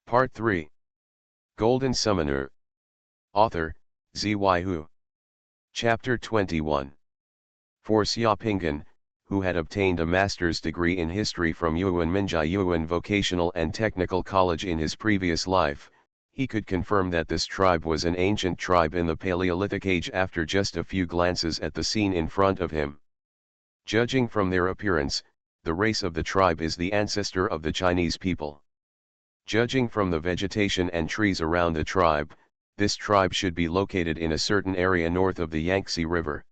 Part 3. Golden Summoner. Author, Xuanhuan. Chapter 21. For Xiaopinggan, who had obtained a master's degree in history from Xuanminji Vocational and Technical College in his previous life, he could confirm that this tribe was an ancient tribe in the Paleolithic Age after just a few glances at the scene in front of him. Judging from their appearance, the race of the tribe is the ancestor of the Chinese people. Judging from the vegetation and trees around the tribe, this tribe should be located in a certain area north of the Yangtze River.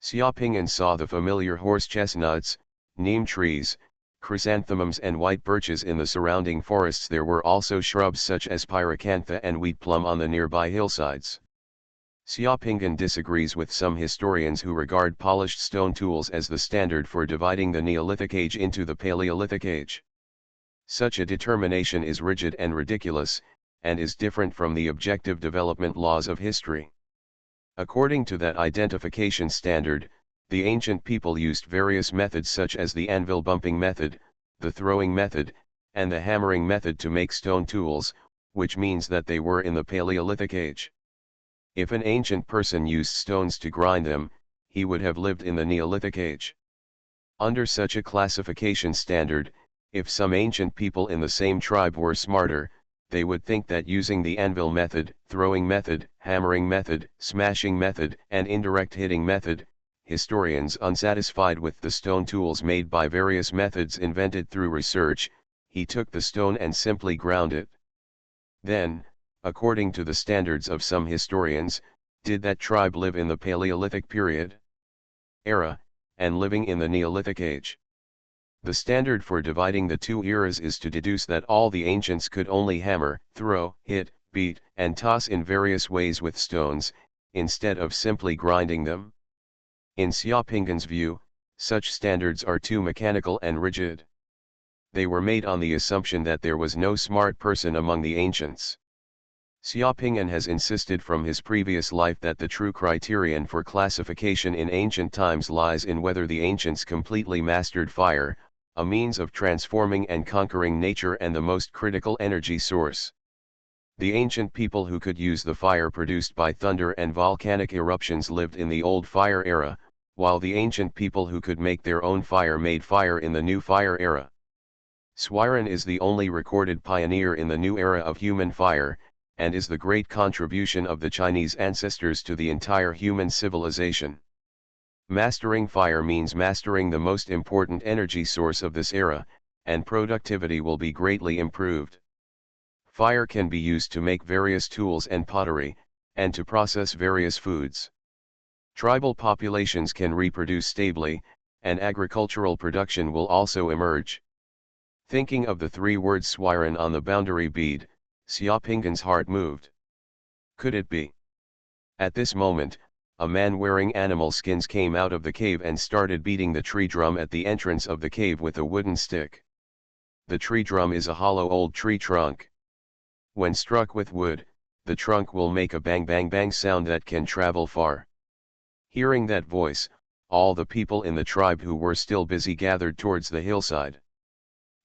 Xiaopingyan saw the familiar horse chestnuts, neem trees, chrysanthemums and white birches in the surrounding forests. There were also shrubs such as pyracantha and wheat plum on the nearby hillsides. Xiaopingyan disagrees with some historians who regard polished stone tools as the standard for dividing the Neolithic Age into the Paleolithic Age. Such a determination is rigid and ridiculous, and is different from the objective development laws of history. According to that identification standard, the ancient people used various methods such as the anvil bumping method, the throwing method, and the hammering method to make stone tools, which means that they were in the Paleolithic Age. If an ancient person used stones to grind them, he would have lived in the Neolithic Age. Under such a classification standard, if some ancient people in the same tribe were smarter, they would think that using the anvil method, throwing method, hammering method, smashing method, and indirect hitting method, historians unsatisfied with the stone tools made by various methods invented through research, he took the stone and simply ground it. Then, according to the standards of some historians, did that tribe live in the Paleolithic period, era, and living in the Neolithic Age? The standard for dividing the two eras is to deduce that all the ancients could only hammer, throw, hit, beat, and toss in various ways with stones, instead of simply grinding them. In Xiaopinggan's view, such standards are too mechanical and rigid. They were made on the assumption that there was no smart person among the ancients. Xiaopinggan has insisted from his previous life that the true criterion for classification in ancient times lies in whether the ancients completely mastered fire, a means of transforming and conquering nature and the most critical energy source. The ancient people who could use the fire produced by thunder and volcanic eruptions lived in the old fire era, while the ancient people who could make their own fire made fire in the new fire era. Xuanhuan is the only recorded pioneer in the new era of human fire, and is the great contribution of the Chinese ancestors to the entire human civilization. Mastering fire means mastering the most important energy source of this era, and productivity will be greatly improved. Fire can be used to make various tools and pottery, and to process various foods. Tribal populations can reproduce stably, and agricultural production will also emerge. Thinking of the three words Xuanhuan on the boundary bead, Xiaopinggan's heart moved. Could it be? At this moment, a man wearing animal skins came out of the cave and started beating the tree drum at the entrance of the cave with a wooden stick. The tree drum is a hollow old tree trunk. When struck with wood, the trunk will make a bang bang bang sound that can travel far. Hearing that voice, all the people in the tribe who were still busy gathered towards the hillside.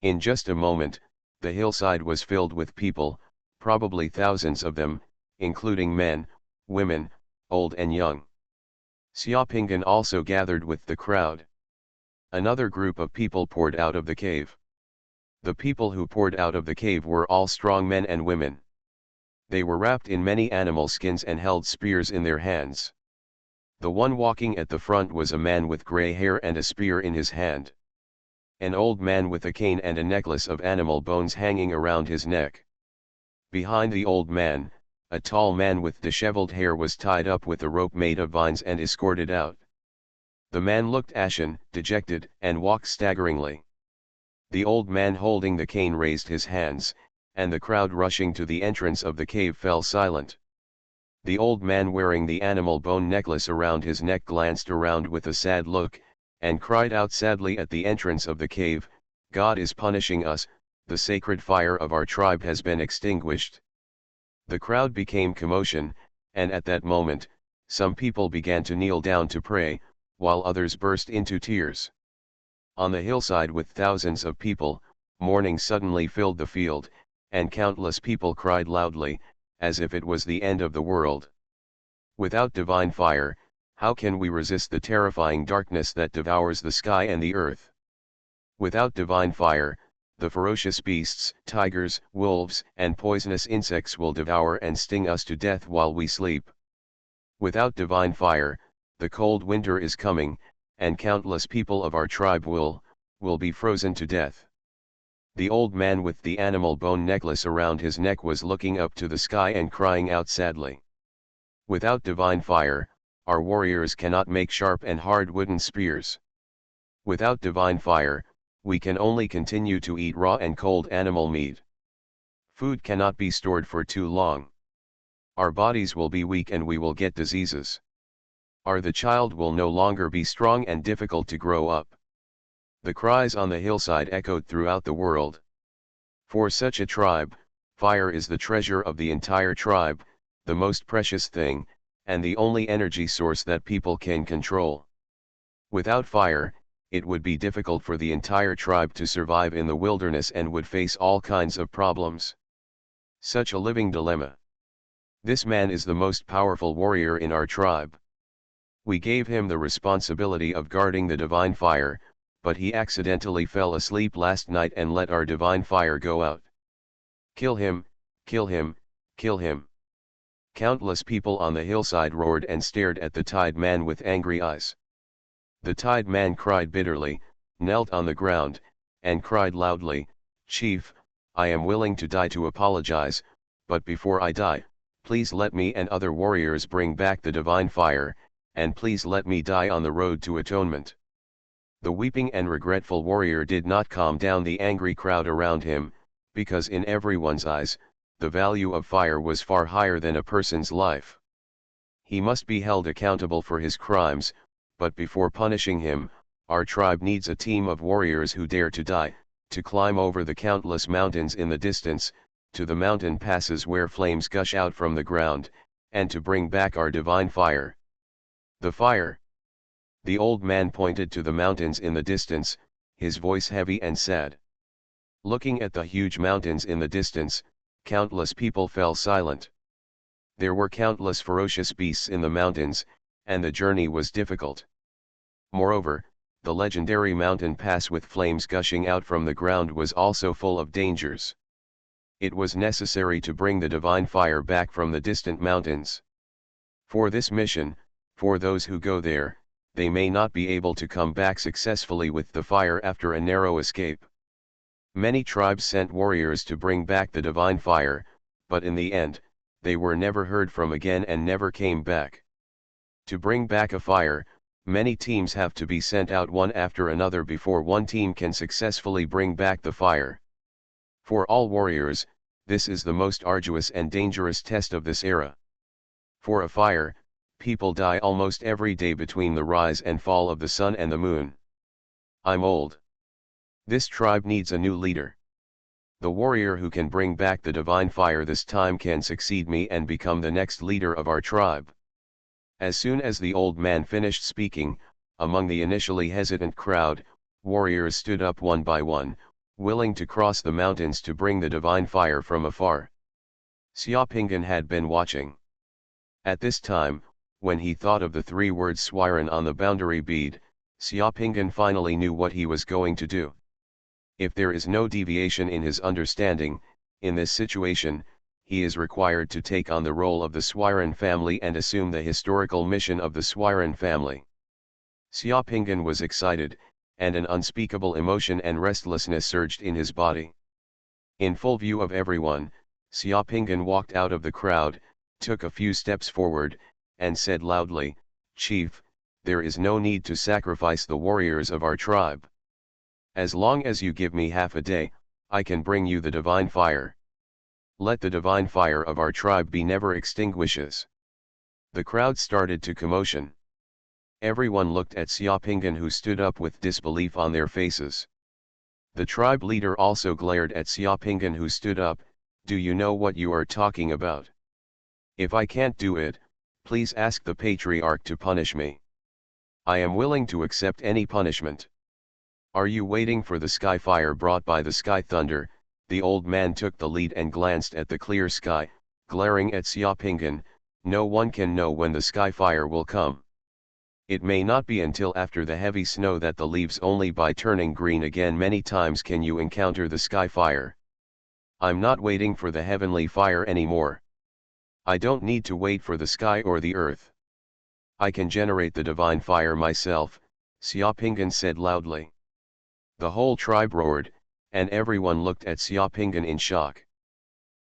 In just a moment, the hillside was filled with people, probably thousands of them, including men, women, old and young. Xiaopinggan also gathered with the crowd. Another group of people poured out of the cave. The people who poured out of the cave were all strong men and women. They were wrapped in many animal skins and held spears in their hands. The one walking at the front was a man with gray hair and a spear in his hand. An old man with a cane and a necklace of animal bones hanging around his neck. Behind the old man, a tall man with disheveled hair was tied up with a rope made of vines and escorted out. The man looked ashen, dejected, and walked staggeringly. The old man holding the cane raised his hands, and the crowd rushing to the entrance of the cave fell silent. The old man wearing the animal bone necklace around his neck glanced around with a sad look, and cried out sadly at the entrance of the cave, "God is punishing us, the sacred fire of our tribe has been extinguished." The crowd became commotion, and at that moment, some people began to kneel down to pray, while others burst into tears. On the hillside with thousands of people, mourning suddenly filled the field, and countless people cried loudly, as if it was the end of the world. Without divine fire, how can we resist the terrifying darkness that devours the sky and the earth? Without divine fire, the ferocious beasts, tigers, wolves, and poisonous insects will devour and sting us to death while we sleep. Without divine fire, the cold winter is coming, and countless people of our tribe will be frozen to death. The old man with the animal bone necklace around his neck was looking up to the sky and crying out sadly. Without divine fire, our warriors cannot make sharp and hard wooden spears. Without divine fire, we can only continue to eat raw and cold animal meat. Food cannot be stored for too long. Our bodies will be weak and we will get diseases. The child will no longer be strong and difficult to grow up. The cries on the hillside echoed throughout the world. For such a tribe, fire is the treasure of the entire tribe, the most precious thing, and the only energy source that people can control. Without fire, it would be difficult for the entire tribe to survive in the wilderness and would face all kinds of problems. Such a living dilemma. This man is the most powerful warrior in our tribe. We gave him the responsibility of guarding the divine fire, but he accidentally fell asleep last night and let our divine fire go out. Kill him, kill him, kill him. Countless people on the hillside roared and stared at the tied man with angry eyes. The tied man cried bitterly, knelt on the ground, and cried loudly, "Chief, I am willing to die to apologize, but before I die, please let me and other warriors bring back the divine fire, and please let me die on the road to atonement." The weeping and regretful warrior did not calm down the angry crowd around him, because in everyone's eyes, the value of fire was far higher than a person's life. He must be held accountable for his crimes, but before punishing him, our tribe needs a team of warriors who dare to die, to climb over the countless mountains in the distance, to the mountain passes where flames gush out from the ground, and to bring back our divine fire. The fire. The old man pointed to the mountains in the distance, his voice heavy and sad. Looking at the huge mountains in the distance, countless people fell silent. There were countless ferocious beasts in the mountains, and the journey was difficult. Moreover, the legendary mountain pass with flames gushing out from the ground was also full of dangers. It was necessary to bring the divine fire back from the distant mountains. For this mission, for those who go there, they may not be able to come back successfully with the fire after a narrow escape. Many tribes sent warriors to bring back the divine fire, but in the end, they were never heard from again and never came back. To bring back a fire, many teams have to be sent out one after another before one team can successfully bring back the fire. For all warriors, this is the most arduous and dangerous test of this era. For a fire, people die almost every day between the rise and fall of the sun and the moon. I'm old. This tribe needs a new leader. The warrior who can bring back the divine fire this time can succeed me and become the next leader of our tribe. As soon as the old man finished speaking, among the initially hesitant crowd, warriors stood up one by one, willing to cross the mountains to bring the divine fire from afar. Xiaopingan had been watching. At this time, when he thought of the 3 words Xuanhuan on the boundary bead, Xiaopingan finally knew what he was going to do. If there is no deviation in his understanding, in this situation, he is required to take on the role of the Xuanhuan family and assume the historical mission of the Xuanhuan family. Xiaopingan was excited, and an unspeakable emotion and restlessness surged in his body. In full view of everyone, Xiaopingan walked out of the crowd, took a few steps forward, and said loudly, "Chief, there is no need to sacrifice the warriors of our tribe. As long as you give me half a day, I can bring you the divine fire. Let the divine fire of our tribe be never extinguishes." The crowd started to commotion. Everyone looked at Xiaopingan, who stood up with disbelief on their faces. The tribe leader also glared at Xiaopingan, who stood up. "Do you know what you are talking about? If I can't do it, please ask the patriarch to punish me. I am willing to accept any punishment. Are you waiting for the sky fire brought by the sky thunder, The old man took the lead and glanced at the clear sky, glaring at Xiaopinggan. No one can know when the sky fire will come. It may not be until after the heavy snow that the leaves only by turning green again many times can you encounter the sky fire. I'm not waiting for the heavenly fire anymore. I don't need to wait for the sky or the earth. I can generate the divine fire myself, Xiaopinggan said loudly. The whole tribe roared, and everyone looked at Xiaopinggan in shock.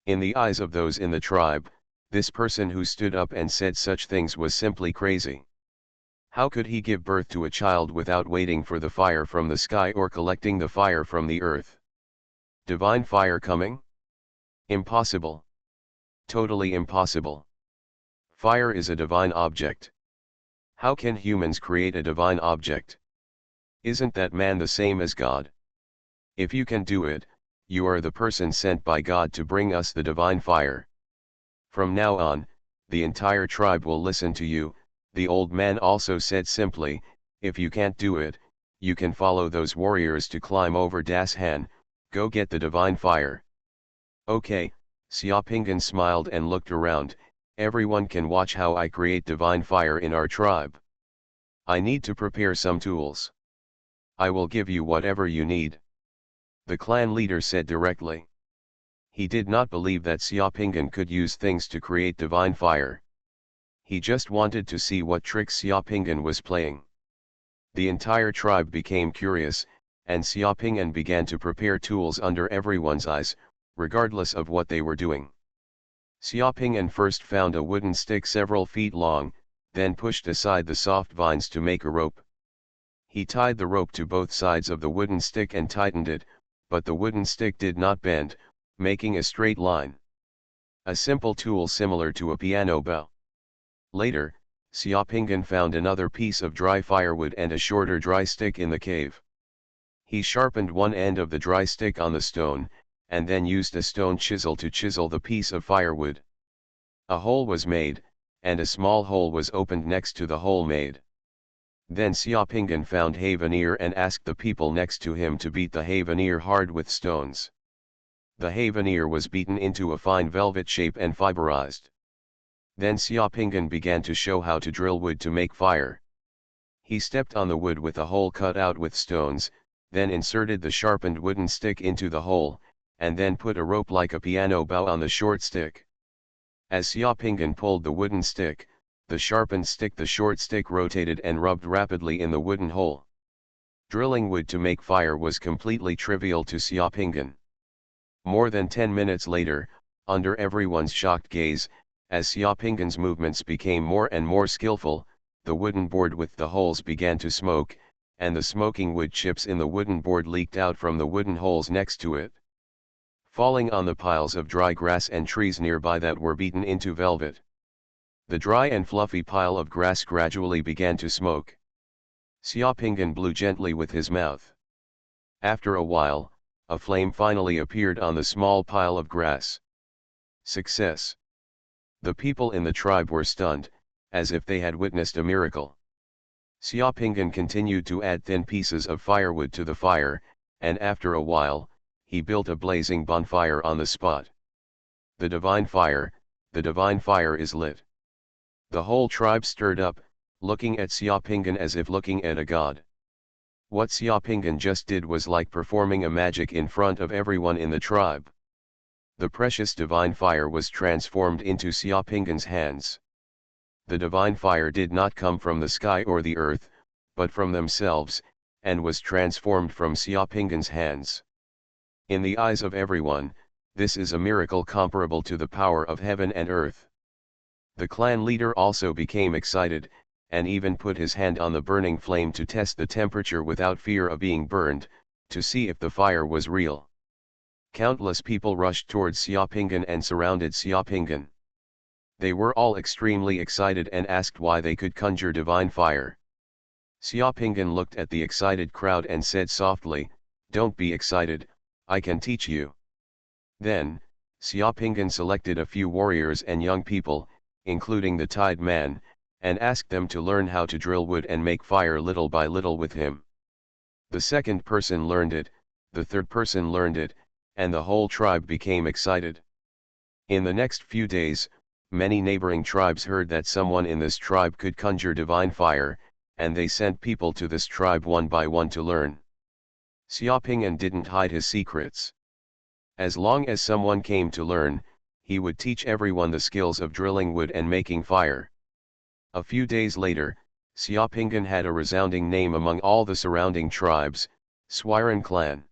In the eyes of those in the tribe, this person who stood up and said such things was simply crazy. How could he give birth to a child without waiting for the fire from the sky or collecting the fire from the earth? Divine fire coming? Impossible. Totally impossible. Fire is a divine object. How can humans create a divine object? Isn't that man the same as God? If you can do it, you are the person sent by God to bring us the divine fire. From now on, the entire tribe will listen to you, the old man also said simply. If you can't do it, you can follow those warriors to climb over Das Han, go get the divine fire. Okay, Xiaopinggan smiled and looked around. Everyone can watch how I create divine fire in our tribe. I need to prepare some tools. I will give you whatever you need. The clan leader said directly. He did not believe that Xiaopinggan could use things to create divine fire. He just wanted to see what tricks Xiaopinggan was playing. The entire tribe became curious, and Xiaopinggan began to prepare tools under everyone's eyes, regardless of what they were doing. Xiaopinggan first found a wooden stick several feet long, then pushed aside the soft vines to make a rope. He tied the rope to both sides of the wooden stick and tightened it, but the wooden stick did not bend, making a straight line. A simple tool similar to a piano bow. Later, Xiaopinggan found another piece of dry firewood and a shorter dry stick in the cave. He sharpened one end of the dry stick on the stone, and then used a stone chisel to chisel the piece of firewood. A hole was made, and a small hole was opened next to the hole made. Then Xiaopinggan found hay veneer and asked the people next to him to beat the hay veneer hard with stones. The hay veneer was beaten into a fine velvet shape and fiberized. Then Xiaopinggan began to show how to drill wood to make fire. He stepped on the wood with a hole cut out with stones, then inserted the sharpened wooden stick into the hole, and then put a rope like a piano bow on the short stick. As Xiaopinggan pulled the wooden stick, the short stick rotated and rubbed rapidly in the wooden hole. Drilling wood to make fire was completely trivial to Xiaopinggan. More than 10 minutes later, under everyone's shocked gaze, as Xiaopinggan's movements became more and more skillful, the wooden board with the holes began to smoke, and the smoking wood chips in the wooden board leaked out from the wooden holes next to it, falling on the piles of dry grass and trees nearby that were beaten into velvet. The dry and fluffy pile of grass gradually began to smoke. Xiaopinggan blew gently with his mouth. After a while, a flame finally appeared on the small pile of grass. Success! The people in the tribe were stunned, as if they had witnessed a miracle. Xiaopinggan continued to add thin pieces of firewood to the fire, and after a while, he built a blazing bonfire on the spot. The divine fire is lit. The whole tribe stirred up, looking at Xiaopinggan as if looking at a god. What Xiaopinggan just did was like performing a magic in front of everyone in the tribe. The precious divine fire was transformed into Xiaopinggan's hands. The divine fire did not come from the sky or the earth, but from themselves, and was transformed from Xiaopinggan's hands. In the eyes of everyone, this is a miracle comparable to the power of heaven and earth. The clan leader also became excited, and even put his hand on the burning flame to test the temperature without fear of being burned, to see if the fire was real. Countless people rushed towards Xiaopinggan and surrounded Xiaopinggan. They were all extremely excited and asked why they could conjure divine fire. Xiaopinggan looked at the excited crowd and said softly, "Don't be excited, I can teach you." Then, Xiaopinggan selected a few warriors and young people, including the tied man, and asked them to learn how to drill wood and make fire little by little with him. The second person learned it, the third person learned it, and the whole tribe became excited. In the next few days, many neighboring tribes heard that someone in this tribe could conjure divine fire, and they sent people to this tribe one by one to learn. Xiaoping'an didn't hide his secrets. As long as someone came to learn, he would teach everyone the skills of drilling wood and making fire. A few days later, Xiaoping'an had a resounding name among all the surrounding tribes, Xuanhuan clan.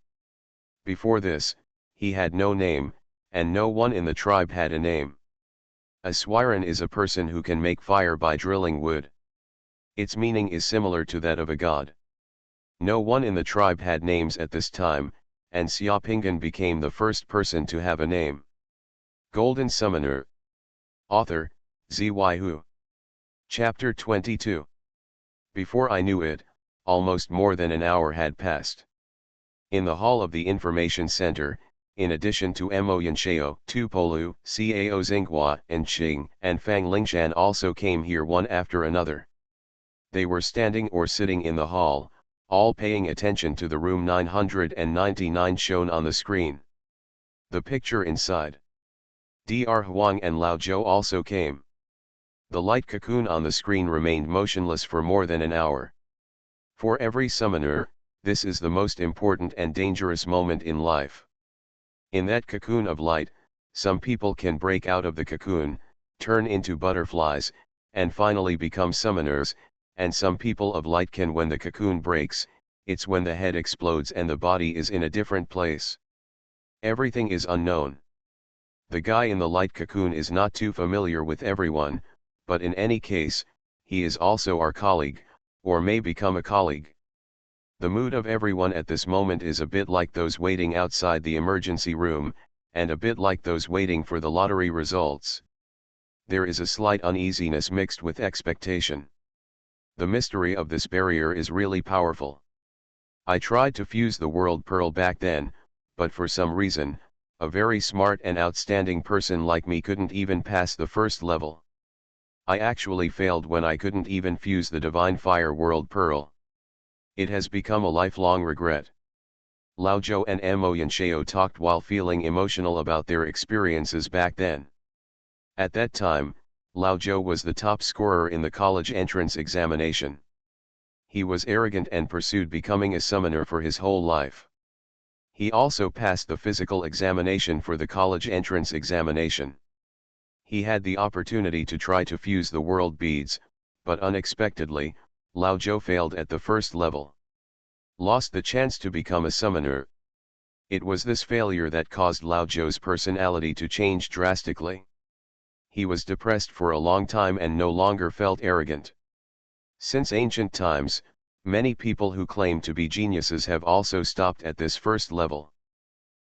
Before this, he had no name, and no one in the tribe had a name. A Xuanhuan is a person who can make fire by drilling wood. Its meaning is similar to that of a god. No one in the tribe had names at this time, and Xiaoping'an became the first person to have a name. Golden Summoner. Author, Xuanhuan. Chapter 22. Before I knew it, almost more than an hour had passed. In the hall of the information center, in addition to Mo Yanxiao, Tupolu, Cao Xinghua, and Qing, and Fang Lingshan also came here one after another. They were standing or sitting in the hall, all paying attention to the room 999 shown on the screen. The picture inside. Dr. Huang and Lao Zhou also came. The light cocoon on the screen remained motionless for more than an hour. For every summoner, this is the most important and dangerous moment in life. In that cocoon of light, some people can break out of the cocoon, turn into butterflies, and finally become summoners, and some people of light can when the cocoon breaks, it's when the head explodes and the body is in a different place. Everything is unknown. The guy in the light cocoon is not too familiar with everyone, but in any case, he is also our colleague, or may become a colleague. The mood of everyone at this moment is a bit like those waiting outside the emergency room, and a bit like those waiting for the lottery results. There is a slight uneasiness mixed with expectation. The mystery of this barrier is really powerful. I tried to fuse the world pearl back then, but for some reason, a very smart and outstanding person like me couldn't even pass the first level. I actually failed when I couldn't even fuse the divine fire world pearl. It has become a lifelong regret. Lao Zhou and Mo Yanxiao talked while feeling emotional about their experiences back then. At that time, Lao Zhou was the top scorer in the college entrance examination. He was arrogant and pursued becoming a summoner for his whole life. He also passed the physical examination for the college entrance examination. He had the opportunity to try to fuse the world beads, but unexpectedly, Lao Zhou failed at the first level. Lost the chance to become a summoner. It was this failure that caused Lao Zhou's personality to change drastically. He was depressed for a long time and no longer felt arrogant. Since ancient times, many people who claim to be geniuses have also stopped at this first level.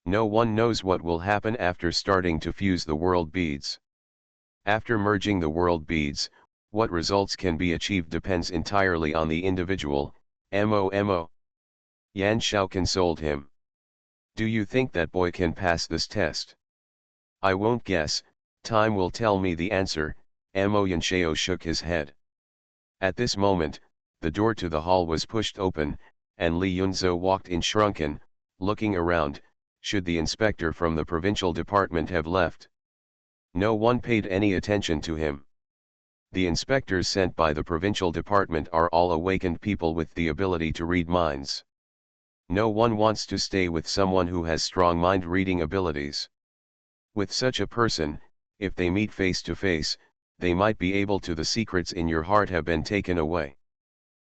No one knows what will happen after starting to fuse the world beads. After merging the world beads, what results can be achieved depends entirely on the individual. Mo. Yan Shao consoled him. Do you think that boy can pass this test? I won't guess, time will tell me the answer. Mo Yanxiao shook his head. At this moment, the door to the hall was pushed open, and Li Yunzhou walked in shrunken, looking around, should the inspector from the provincial department have left? No one paid any attention to him. The inspectors sent by the provincial department are all awakened people with the ability to read minds. No one wants to stay with someone who has strong mind-reading abilities. With such a person, if they meet face to face, they might be able to the secrets in your heart have been taken away.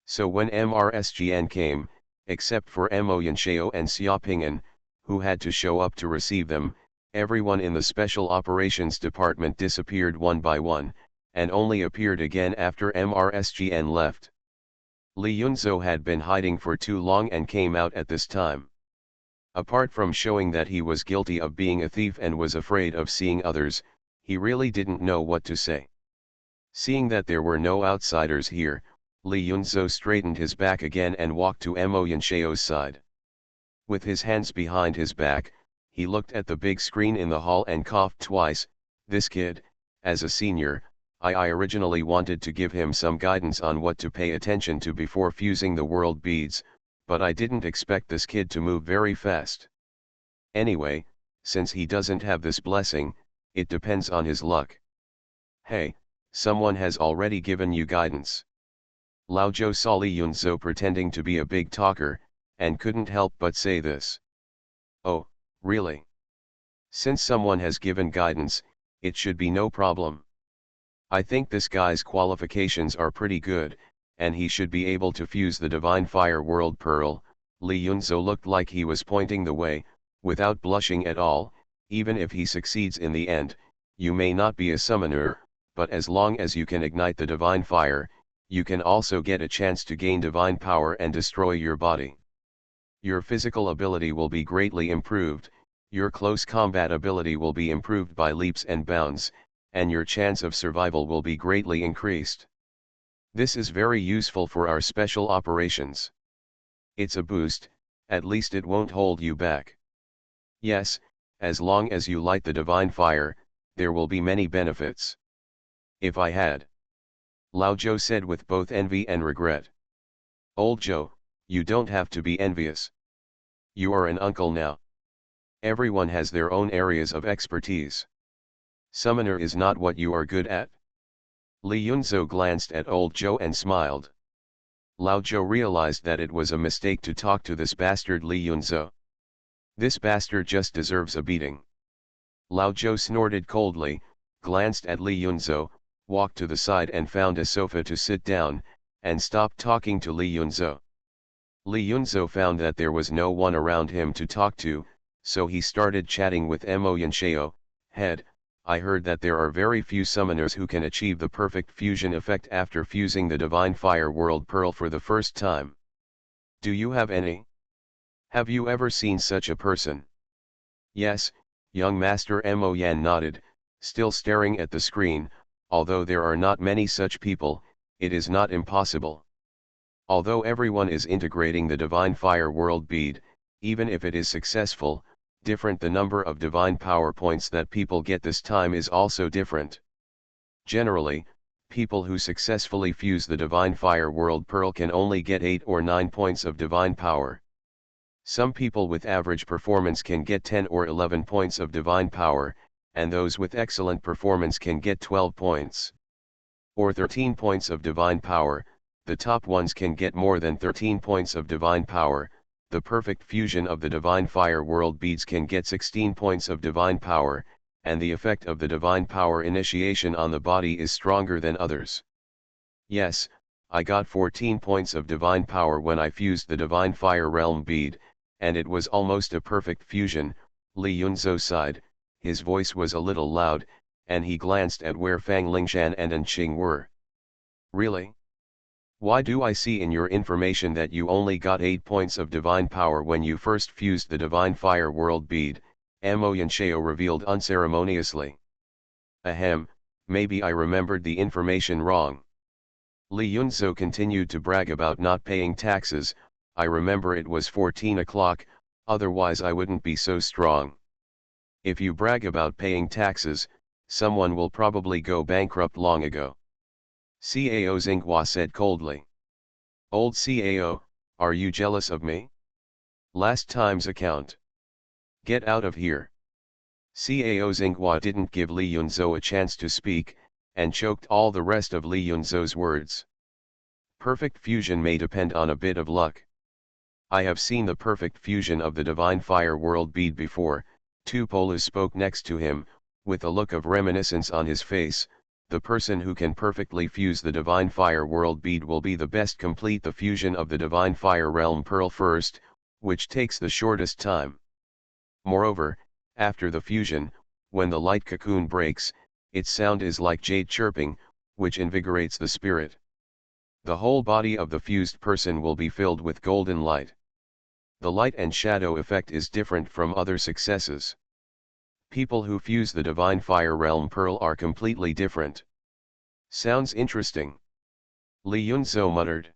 So when MRSGN came, except for Mo Yanxiao and Xiaoping'an, who had to show up to receive them, everyone in the Special Operations Department disappeared one by one, and only appeared again after MRSGN left. Li Yunzhou had been hiding for too long and came out at this time. Apart from showing that he was guilty of being a thief and was afraid of seeing others, he really didn't know what to say. Seeing that there were no outsiders here, Li Yunzhou straightened his back again and walked to Mo Yanxiao's side. With his hands behind his back, he looked at the big screen in the hall and coughed twice. This kid, as a senior, I originally wanted to give him some guidance on what to pay attention to before fusing the world beads, but I didn't expect this kid to move very fast. Anyway, since he doesn't have this blessing, it depends on his luck. Hey, someone has already given you guidance. Lao Zhou saw Li Yunzhou pretending to be a big talker, and couldn't help but say this. Oh, really? Since someone has given guidance, it should be no problem. I think this guy's qualifications are pretty good, and he should be able to fuse the Divine Fire World Pearl. Li Yunzhou looked like he was pointing the way, without blushing at all. Even if he succeeds in the end, you may not be a summoner, but as long as you can ignite the Divine Fire, you can also get a chance to gain divine power and destroy your body. Your physical ability will be greatly improved, your close combat ability will be improved by leaps and bounds, and your chance of survival will be greatly increased. This is very useful for our special operations. It's a boost, at least it won't hold you back. Yes, as long as you light the divine fire, there will be many benefits. If I had. Lao Zhou said with both envy and regret. Old Zhou, you don't have to be envious. You are an uncle now. Everyone has their own areas of expertise. Summoner is not what you are good at. Li Yunzhou glanced at old Zhou and smiled. Lao Zhou realized that it was a mistake to talk to this bastard Li Yunzhou. This bastard just deserves a beating. Lao Zhou snorted coldly, glanced at Li Yunzhou, walked to the side and found a sofa to sit down, and stopped talking to Li Yunzhou. Li Yunzhou found that there was no one around him to talk to, so he started chatting with Mo Yanshao. Head, I heard that there are very few summoners who can achieve the perfect fusion effect after fusing the Divine Fire World Pearl for the first time. Do you have any? Have you ever seen such a person? Yes, young Master Mo Yan nodded, still staring at the screen. Although there are not many such people, it is not impossible. Although everyone is integrating the Divine Fire World Bead, even if it is successful, different the number of divine power points that people get this time is also different. Generally, people who successfully fuse the Divine Fire World Pearl can only get 8 or 9 points of divine power. Some people with average performance can get 10 or 11 points of divine power, and those with excellent performance can get 12 points. Or 13 points of divine power. The top ones can get more than 13 points of divine power. The perfect fusion of the Divine Fire World Beads can get 16 points of divine power, and the effect of the divine power initiation on the body is stronger than others. Yes, I got 14 points of divine power when I fused the Divine Fire Realm Bead, and it was almost a perfect fusion. Li Yunzhou sighed, his voice was a little loud, and he glanced at where Fang Lingshan and Anqing were. Really? Why do I see in your information that you only got 8 points of divine power when you first fused the Divine Fire World Bead? Mo Yanshao revealed unceremoniously. Ahem, maybe I remembered the information wrong. Li Yunzhou continued to brag about not paying taxes. I remember it was 14 o'clock, otherwise I wouldn't be so strong. If you brag about paying taxes, someone will probably go bankrupt long ago. Cao Xinghua said coldly. Old Cao, are you jealous of me? Last time's account. Get out of here. Cao Xinghua didn't give Li Yunzhou a chance to speak, and choked all the rest of Li Yunzhou's words. Perfect fusion may depend on a bit of luck. I have seen the perfect fusion of the Divine Fire World Bead before. Tupola spoke next to him, with a look of reminiscence on his face. The person who can perfectly fuse the Divine Fire World Bead will be the best. Complete the fusion of the Divine Fire Realm Pearl first, which takes the shortest time. Moreover, after the fusion, when the light cocoon breaks, its sound is like jade chirping, which invigorates the spirit. The whole body of the fused person will be filled with golden light. The light and shadow effect is different from other successes. People who fuse the Divine Fire Realm Pearl are completely different. Sounds interesting. Li Yunzhou muttered.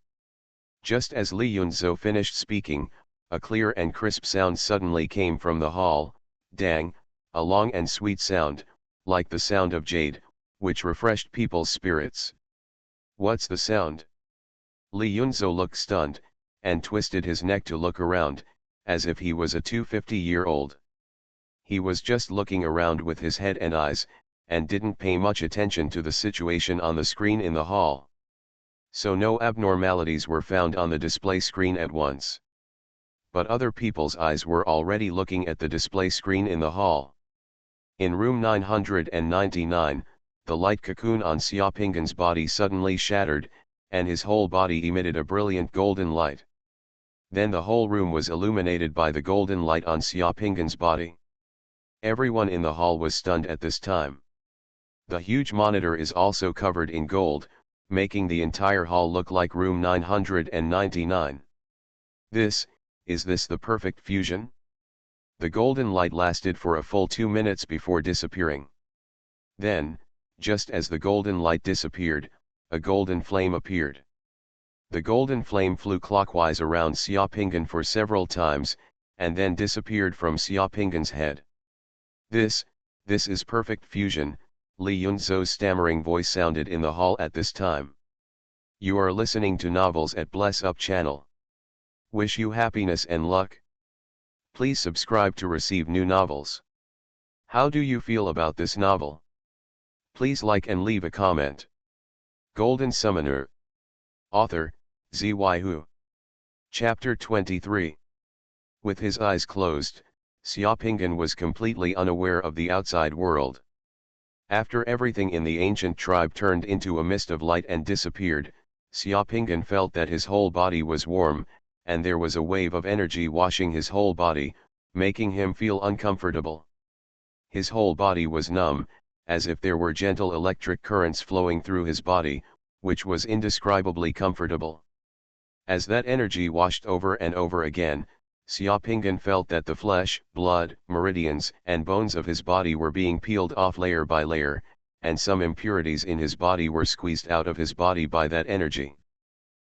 Just as Li Yunzhou finished speaking, a clear and crisp sound suddenly came from the hall. Dang, a long and sweet sound, like the sound of jade, which refreshed people's spirits. What's the sound? Li Yunzhou looked stunned, and twisted his neck to look around, as if he was a 250-year-old. He was just looking around with his head and eyes, and didn't pay much attention to the situation on the screen in the hall. So no abnormalities were found on the display screen at once. But other people's eyes were already looking at the display screen in the hall. In room 999, the light cocoon on Xiaoping's body suddenly shattered, and his whole body emitted a brilliant golden light. Then the whole room was illuminated by the golden light on Xiaoping's body. Everyone in the hall was stunned at this time. The huge monitor is also covered in gold, making the entire hall look like room 999. Is this the perfect fusion? The golden light lasted for a full 2 minutes before disappearing. Then, just as the golden light disappeared, a golden flame appeared. The golden flame flew clockwise around Xiaoping for several times, and then disappeared from Xiaoping's head. This is perfect fusion, Li Yunzhou's stammering voice sounded in the hall at this time. You are listening to Novels at Bless Up channel. Wish you happiness and luck. Please subscribe to receive new novels. How do you feel about this novel? Please like and leave a comment. Golden Summoner. Author, Xuanhuan. Chapter 23. With his eyes closed, Xiaoping was completely unaware of the outside world. After everything in the ancient tribe turned into a mist of light and disappeared, Xiaoping felt that his whole body was warm, and there was a wave of energy washing his whole body, making him feel uncomfortable. His whole body was numb, as if there were gentle electric currents flowing through his body, which was indescribably comfortable. As that energy washed over and over again, Xiaoping felt that the flesh, blood, meridians, and bones of his body were being peeled off layer by layer, and some impurities in his body were squeezed out of his body by that energy.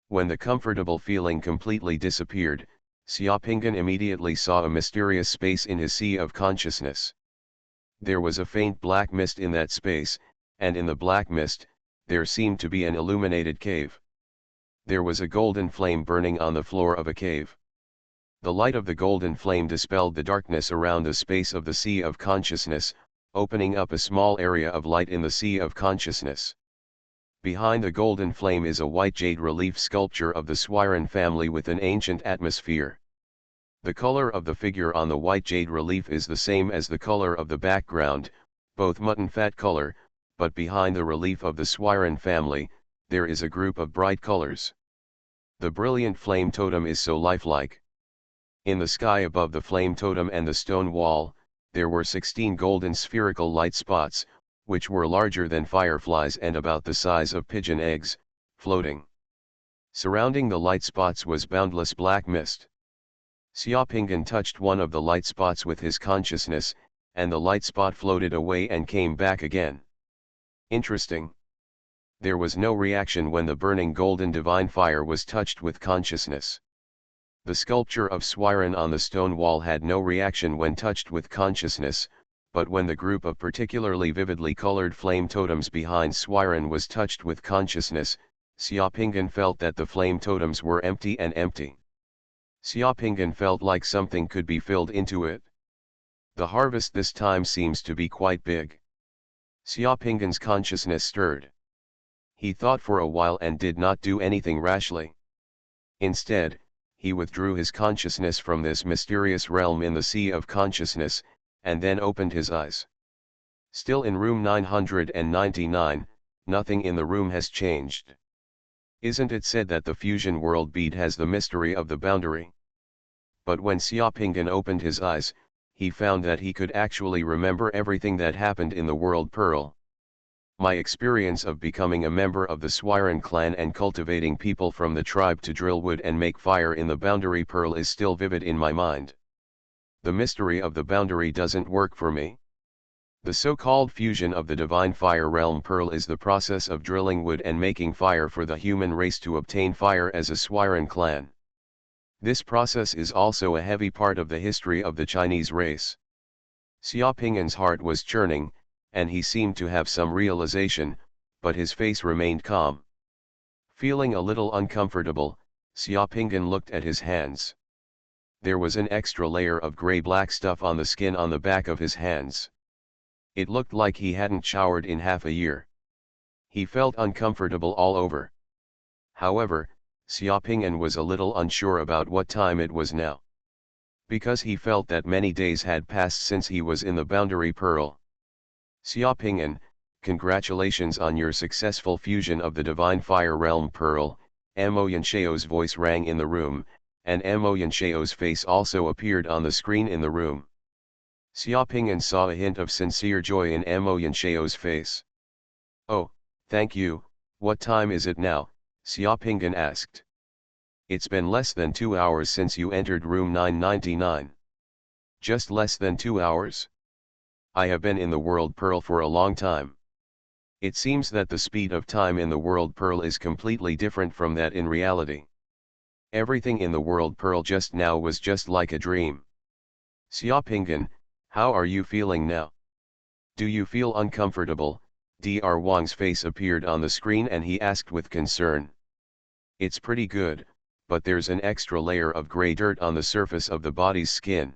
When the comfortable feeling completely disappeared, Xiaoping immediately saw a mysterious space in his sea of consciousness. There was a faint black mist in that space, and in the black mist, there seemed to be an illuminated cave. There was a golden flame burning on the floor of a cave. The light of the golden flame dispelled the darkness around the space of the sea of consciousness, opening up a small area of light in the sea of consciousness. Behind the golden flame is a white jade relief sculpture of the Xuanhuan family with an ancient atmosphere. The color of the figure on the white jade relief is the same as the color of the background, both mutton fat color, but behind the relief of the Xuanhuan family, there is a group of bright colors. The brilliant flame totem is so lifelike. In the sky above the flame totem and the stone wall, there were 16 golden spherical light spots, which were larger than fireflies and about the size of pigeon eggs, floating. Surrounding the light spots was boundless black mist. Xiaoping touched one of the light spots with his consciousness, and the light spot floated away and came back again. Interesting. There was no reaction when the burning golden divine fire was touched with consciousness. The sculpture of Xuanhuan on the stone wall had no reaction when touched with consciousness, but when the group of particularly vividly colored flame totems behind Xuanhuan was touched with consciousness, Xiaoping felt that the flame totems were empty and empty. Xiaoping felt like something could be filled into it. The harvest this time seems to be quite big. Xiaoping's consciousness stirred. He thought for a while and did not do anything rashly. Instead, he withdrew his consciousness from this mysterious realm in the sea of consciousness, and then opened his eyes. Still in room 999, nothing in the room has changed. Isn't it said that the fusion world bead has the mystery of the boundary? But when Xiaoping opened his eyes, he found that he could actually remember everything that happened in the world pearl. My experience of becoming a member of the Xuanhuan clan and cultivating people from the tribe to drill wood and make fire in the boundary pearl is still vivid in my mind. The mystery of the boundary doesn't work for me. The so-called fusion of the divine fire realm pearl is the process of drilling wood and making fire for the human race to obtain fire as a Xuanhuan clan. This process is also a heavy part of the history of the Chinese race. Xiaoping's heart was churning, and he seemed to have some realization, but his face remained calm. Feeling a little uncomfortable, Xiaoping looked at his hands. There was an extra layer of gray-black stuff on the skin on the back of his hands. It looked like he hadn't showered in half a year. He felt uncomfortable all over. However, Xiaoping'an was a little unsure about what time it was now. Because he felt that many days had passed since he was in the Boundary Pearl. Xiaoping'an, congratulations on your successful fusion of the Divine Fire Realm Pearl. Mo Yanxiao's voice rang in the room, and Mo Yanxiao's face also appeared on the screen in the room. Xiaoping'an saw a hint of sincere joy in Mo Yanxiao's face. "Oh, thank you. What time is it now?" Xiaoping'an asked. "It's been less than 2 hours since you entered room 999. Just less than 2 hours? I have been in the World Pearl for a long time. It seems that the speed of time in the World Pearl is completely different from that in reality. Everything in the World Pearl just now was just like a dream. Xiaoping'an, how are you feeling now? Do you feel uncomfortable?" Dr. Wang's face appeared on the screen and he asked with concern. "It's pretty good, but there's an extra layer of gray dirt on the surface of the body's skin.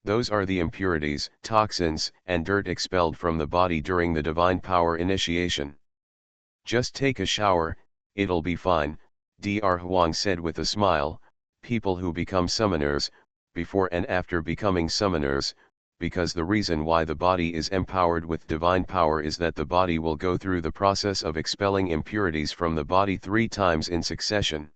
Those are the impurities, toxins, and dirt expelled from the body during the divine power initiation. Just take a shower, it'll be fine," Dr. Wang said with a smile. People who become summoners, before and after becoming summoners, because the reason why the body is empowered with divine power is that the body will go through the process of expelling impurities from the body 3 times in succession.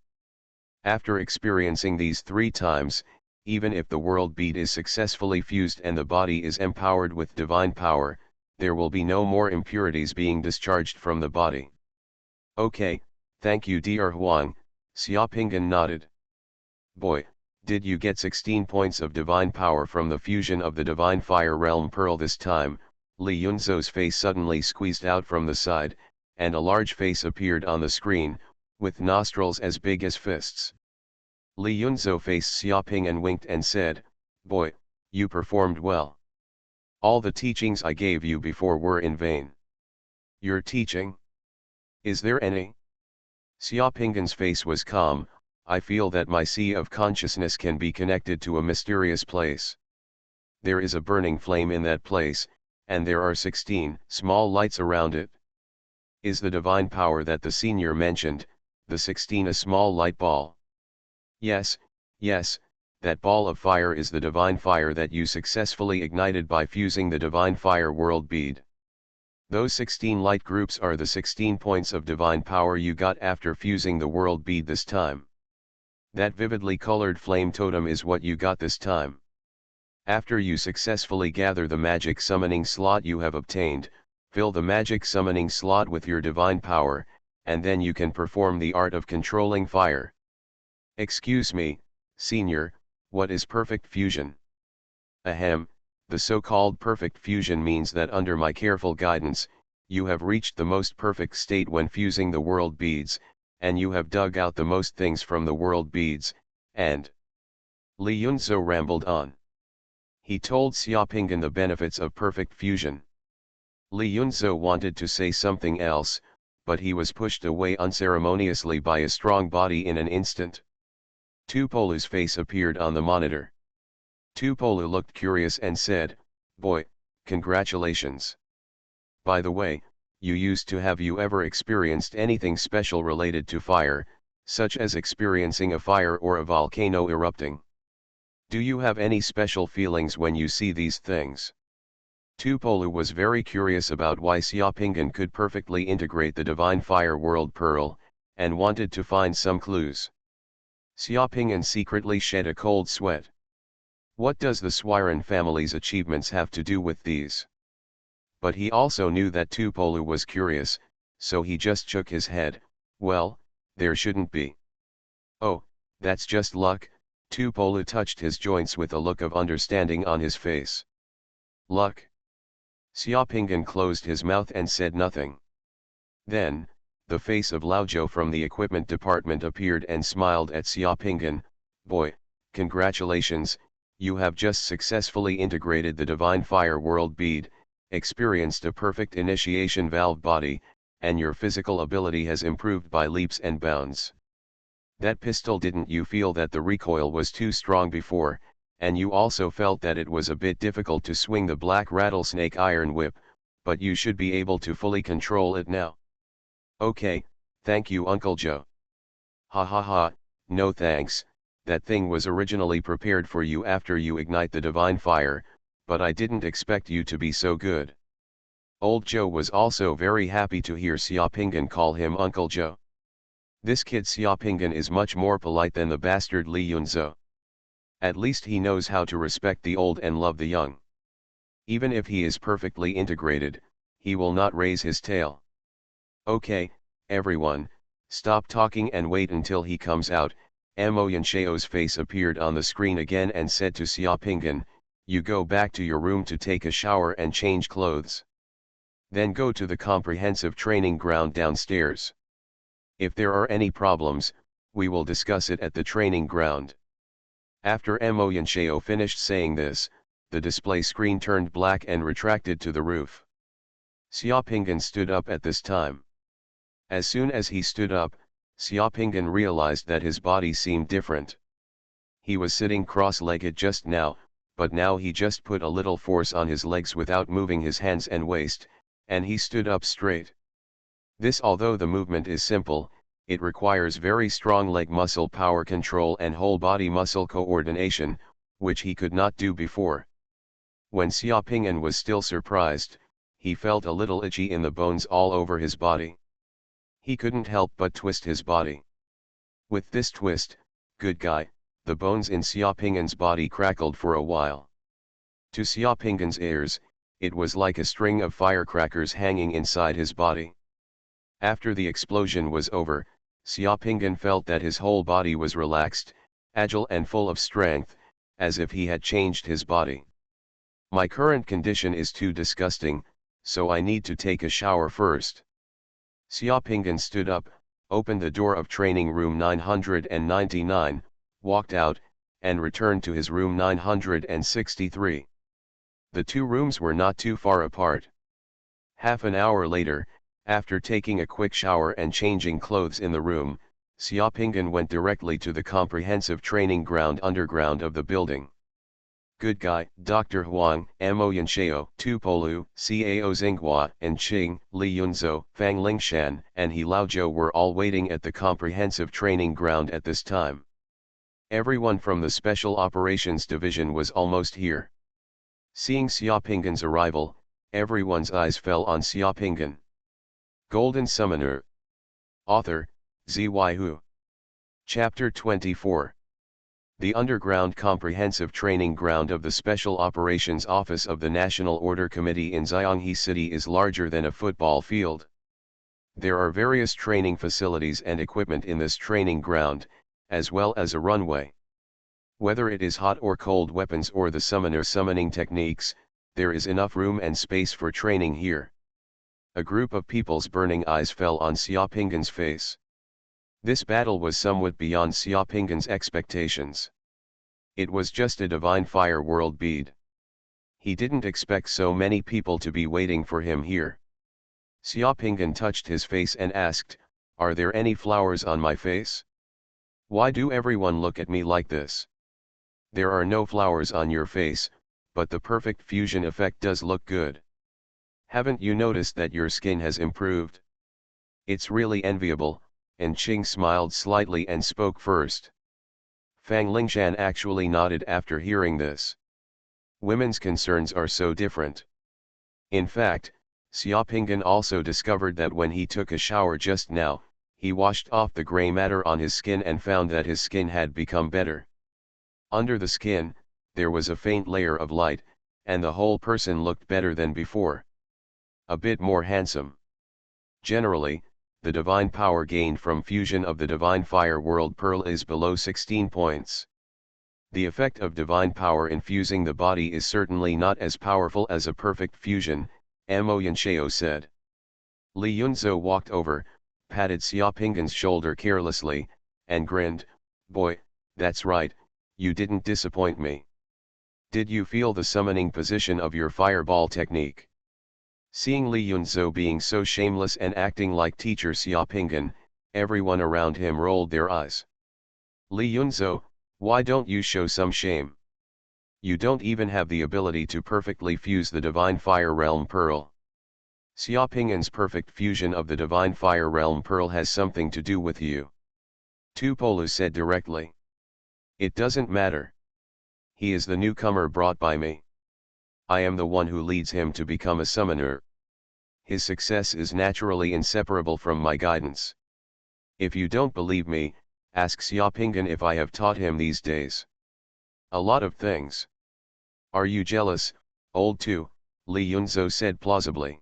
After experiencing these 3 times, even if the world bead is successfully fused and the body is empowered with divine power, there will be no more impurities being discharged from the body. "Okay, thank you Dr. Huang," Xiaoping'an nodded. "Boy, did you get 16 points of divine power from the fusion of the Divine Fire Realm Pearl this time?" Li Yunzhou's face suddenly squeezed out from the side, and a large face appeared on the screen, with nostrils as big as fists. Li Yunzhou faced Xiaoping and winked and said, "Boy, you performed well. All the teachings I gave you before were in vain." "Your teaching? Is there any?" Xiaoping'an's face was calm. "I feel that my sea of consciousness can be connected to a mysterious place. There is a burning flame in that place, and there are 16 small lights around it. Is the divine power that the senior mentioned, the 16 a small light ball?" Yes, that ball of fire is the divine fire that you successfully ignited by fusing the divine fire world bead. Those 16 light groups are the 16 points of divine power you got after fusing the world bead this time. That vividly colored flame totem is what you got this time. After you successfully gather the magic summoning slot you have obtained, fill the magic summoning slot with your divine power, and then you can perform the art of controlling fire." "Excuse me, Senior, what is perfect fusion?" "Ahem, the so-called perfect fusion means that under my careful guidance, you have reached the most perfect state when fusing the world beads, and you have dug out the most things from the world beads, and..." Li Yunzhou rambled on. He told Xiaoping'an the benefits of perfect fusion. Li Yunzhou wanted to say something else, but he was pushed away unceremoniously by a strong body in an instant. Tupolu's face appeared on the monitor. Tupolu looked curious and said, "Boy, congratulations. By the way, have you ever experienced anything special related to fire, such as experiencing a fire or a volcano erupting? Do you have any special feelings when you see these things?" Tupolu was very curious about why Xiaoping'an could perfectly integrate the Divine Fire World Pearl, and wanted to find some clues. Xiaoping'an secretly shed a cold sweat. What does the Xuanhuan family's achievements have to do with these? But he also knew that Tupolu was curious, so he just shook his head. "Well, there shouldn't be." "Oh, that's just luck." Tupolu touched his joints with a look of understanding on his face. "Luck?" Xiaoping'an closed his mouth and said nothing. Then, the face of Laozhou from the equipment department appeared and smiled at Xiaoping'an. "Boy, congratulations, you have just successfully integrated the Divine Fire World Bead, experienced a perfect initiation valve body, and your physical ability has improved by leaps and bounds. That pistol, didn't you feel that the recoil was too strong before, and you also felt that it was a bit difficult to swing the black rattlesnake iron whip, but you should be able to fully control it now. Okay, thank you Uncle Joe. Ha ha ha, no thanks, that thing was originally prepared for you after you ignite the divine fire, but I didn't expect you to be so good. Old Joe was also very happy to hear Xiaopingan call him Uncle Joe. This kid Xiaopingan is much more polite than the bastard Li Yunzhou. At least he knows how to respect the old and love the young. Even if he is perfectly integrated, he will not raise his tail. Okay, everyone, stop talking and wait until he comes out. Mo Yanxiao's face appeared on the screen again and said to Xiaopingan, you go back to your room to take a shower and change clothes. Then go to the comprehensive training ground downstairs. If there are any problems, we will discuss it at the training ground. After Mo Yanxiao finished saying this, the display screen turned black and retracted to the roof. Xiaopingan stood up at this time. As soon as he stood up, Xiaopingan realized that his body seemed different. He was sitting cross-legged just now, but now he just put a little force on his legs without moving his hands and waist, and he stood up straight. This, although the movement is simple, it requires very strong leg muscle power control and whole body muscle coordination, which he could not do before. When Xiaopingan was still surprised, he felt a little itchy in the bones all over his body. He couldn't help but twist his body. With this twist, good guy, the bones in Xiaopingan's body crackled for a while. To Xiaopingan's ears, it was like a string of firecrackers hanging inside his body. After the explosion was over, Xiaopingan felt that his whole body was relaxed, agile and full of strength, as if he had changed his body. My current condition is too disgusting, so I need to take a shower first. Xiaopingan stood up, opened the door of training room 999, walked out, and returned to his room 963. The two rooms were not too far apart. Half an hour later, after taking a quick shower and changing clothes in the room, Xiaopingan went directly to the comprehensive training ground underground of the building. Good guy, Dr. Huang, Mo Yanxiao, Tupolu, Cao Xinghua, and Qing, Li Yunzhou, Fang Lingshan, and He Laozhou were all waiting at the comprehensive training ground at this time. Everyone from the Special Operations Division was almost here. Seeing Xiaopingan's arrival, everyone's eyes fell on Xiaopingan. Golden Summoner. Author, Xuanhuan. Chapter 24. The underground comprehensive training ground of the Special Operations Office of the National Order Committee in Xianghe City is larger than a football field. There are various training facilities and equipment in this training ground, as well as a runway. Whether it is hot or cold weapons or the summoner summoning techniques, there is enough room and space for training here. A group of people's burning eyes fell on Xiaopingan's face. This battle was somewhat beyond Xiaopingan's expectations. It was just a divine fire world bead. He didn't expect so many people to be waiting for him here. Xiaopingan touched his face and asked, "Are there any flowers on my face? Why do everyone look at me like this?" "There are no flowers on your face, but the perfect fusion effect does look good. Haven't you noticed that your skin has improved? It's really enviable," and Qing smiled slightly and spoke first. Fang Lingshan actually nodded after hearing this. Women's concerns are so different. In fact, Xiaopingan also discovered that when he took a shower just now, he washed off the gray matter on his skin and found that his skin had become better. Under the skin, there was a faint layer of light, and the whole person looked better than before. A bit more handsome. Generally, the divine power gained from fusion of the divine fire world pearl is below 16 points. The effect of divine power infusing the body is certainly not as powerful as a perfect fusion, Mo Yanxiao said. Li Yunzhou walked over, patted Xiaopingan's shoulder carelessly, and grinned, "Boy, that's right, you didn't disappoint me. Did you feel the summoning position of your fireball technique?" Seeing Li Yunzhou being so shameless and acting like teacher Xiaopingan, everyone around him rolled their eyes. Li Yunzhou, why don't you show some shame? You don't even have the ability to perfectly fuse the Divine Fire Realm Pearl. Xiaoping'an's perfect fusion of the Divine Fire Realm Pearl has something to do with you. Tupolu said directly. It doesn't matter. He is the newcomer brought by me. I am the one who leads him to become a summoner. His success is naturally inseparable from my guidance. If you don't believe me, ask Xiaoping'an if I have taught him these days. A lot of things. Are you jealous, old two? Li Yunzhou said plausibly.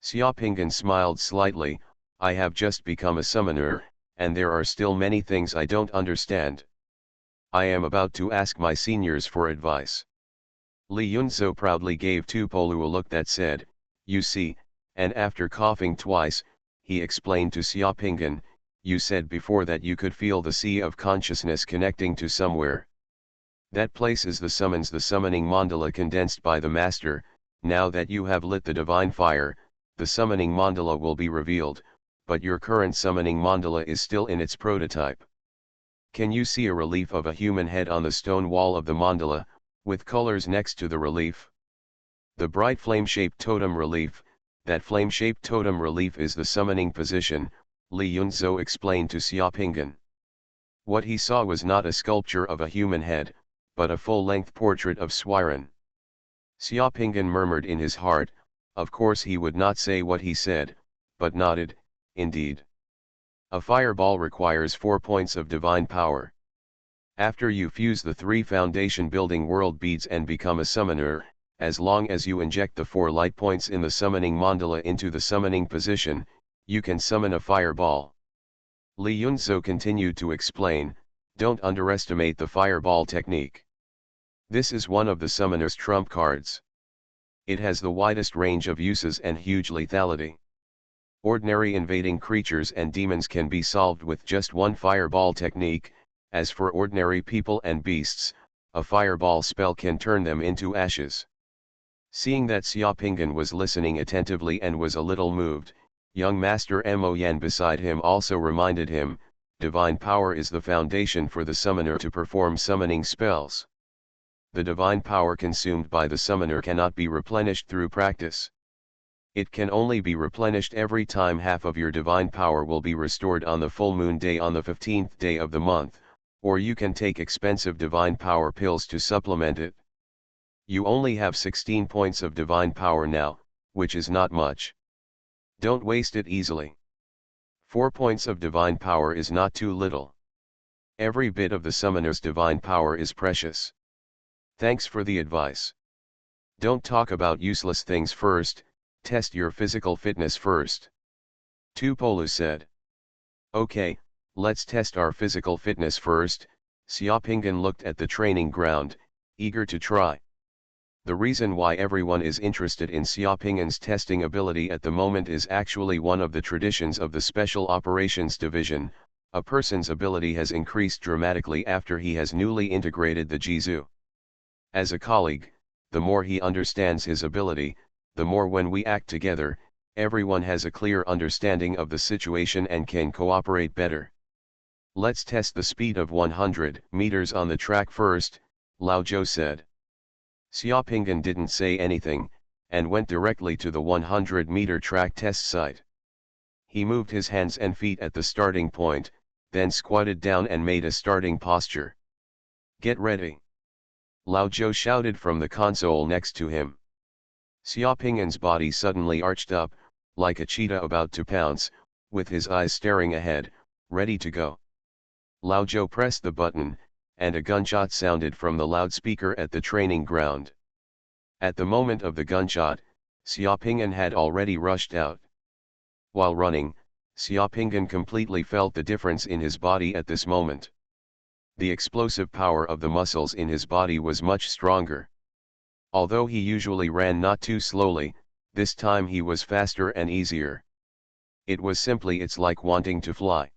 Xiaoping'an smiled slightly. I have just become a summoner, and there are still many things I don't understand. I am about to ask my seniors for advice. Li Yunzhou proudly gave Tupolu a look that said, you see, and after coughing twice, he explained to Xiaoping'an, you said before that you could feel the sea of consciousness connecting to somewhere. That place is the summoning mandala condensed by the master. Now that you have lit the divine fire, the summoning mandala will be revealed, but your current summoning mandala is still in its prototype. Can you see a relief of a human head on the stone wall of the mandala, with colors next to the relief? The bright flame-shaped totem relief, that flame-shaped totem relief is the summoning position, Li Yunzhou explained to Xiaoping'an. What he saw was not a sculpture of a human head, but a full-length portrait of Xuanhuan. Xiaoping'an murmured in his heart, of course he would not say what he said, but nodded, indeed. A fireball requires 4 points of divine power. After you fuse the 3 foundation building world beads and become a summoner, as long as you inject the 4 light points in the summoning mandala into the summoning position, you can summon a fireball. Li Yunzhou continued to explain, don't underestimate the fireball technique. This is one of the summoner's trump cards. It has the widest range of uses and huge lethality. Ordinary invading creatures and demons can be solved with just one fireball technique. As for ordinary people and beasts, a fireball spell can turn them into ashes. Seeing that Xiaoping'an was listening attentively and was a little moved, young Master Mo Yan beside him also reminded him, divine power is the foundation for the summoner to perform summoning spells. The divine power consumed by the summoner cannot be replenished through practice. It can only be replenished every time half of your divine power will be restored on the full moon day on the 15th day of the month, or you can take expensive divine power pills to supplement it. You only have 16 points of divine power now, which is not much. Don't waste it easily. 4 points of divine power is not too little. Every bit of the summoner's divine power is precious. Thanks for the advice. Don't talk about useless things first, test your physical fitness first. Tupolu said. Okay, let's test our physical fitness first. Xiaoping'an looked at the training ground, eager to try. The reason why everyone is interested in Xiaoping'an's testing ability at the moment is actually one of the traditions of the Special Operations Division. A person's ability has increased dramatically after he has newly integrated the Jizu. As a colleague, the more he understands his ability, the more when we act together, everyone has a clear understanding of the situation and can cooperate better. Let's test the speed of 100 meters on the track first, Lao Zhou said. Xiaoping'an didn't say anything, and went directly to the 100-meter track test site. He moved his hands and feet at the starting point, then squatted down and made a starting posture. Get ready! Lao Zhou shouted from the console next to him. Xiaoping'an's body suddenly arched up, like a cheetah about to pounce, with his eyes staring ahead, ready to go. Lao Zhou pressed the button, and a gunshot sounded from the loudspeaker at the training ground. At the moment of the gunshot, Xiaoping'an had already rushed out. While running, Xiaoping'an completely felt the difference in his body at this moment. The explosive power of the muscles in his body was much stronger. Although he usually ran not too slowly, this time he was faster and easier. It was simply it's like wanting to fly.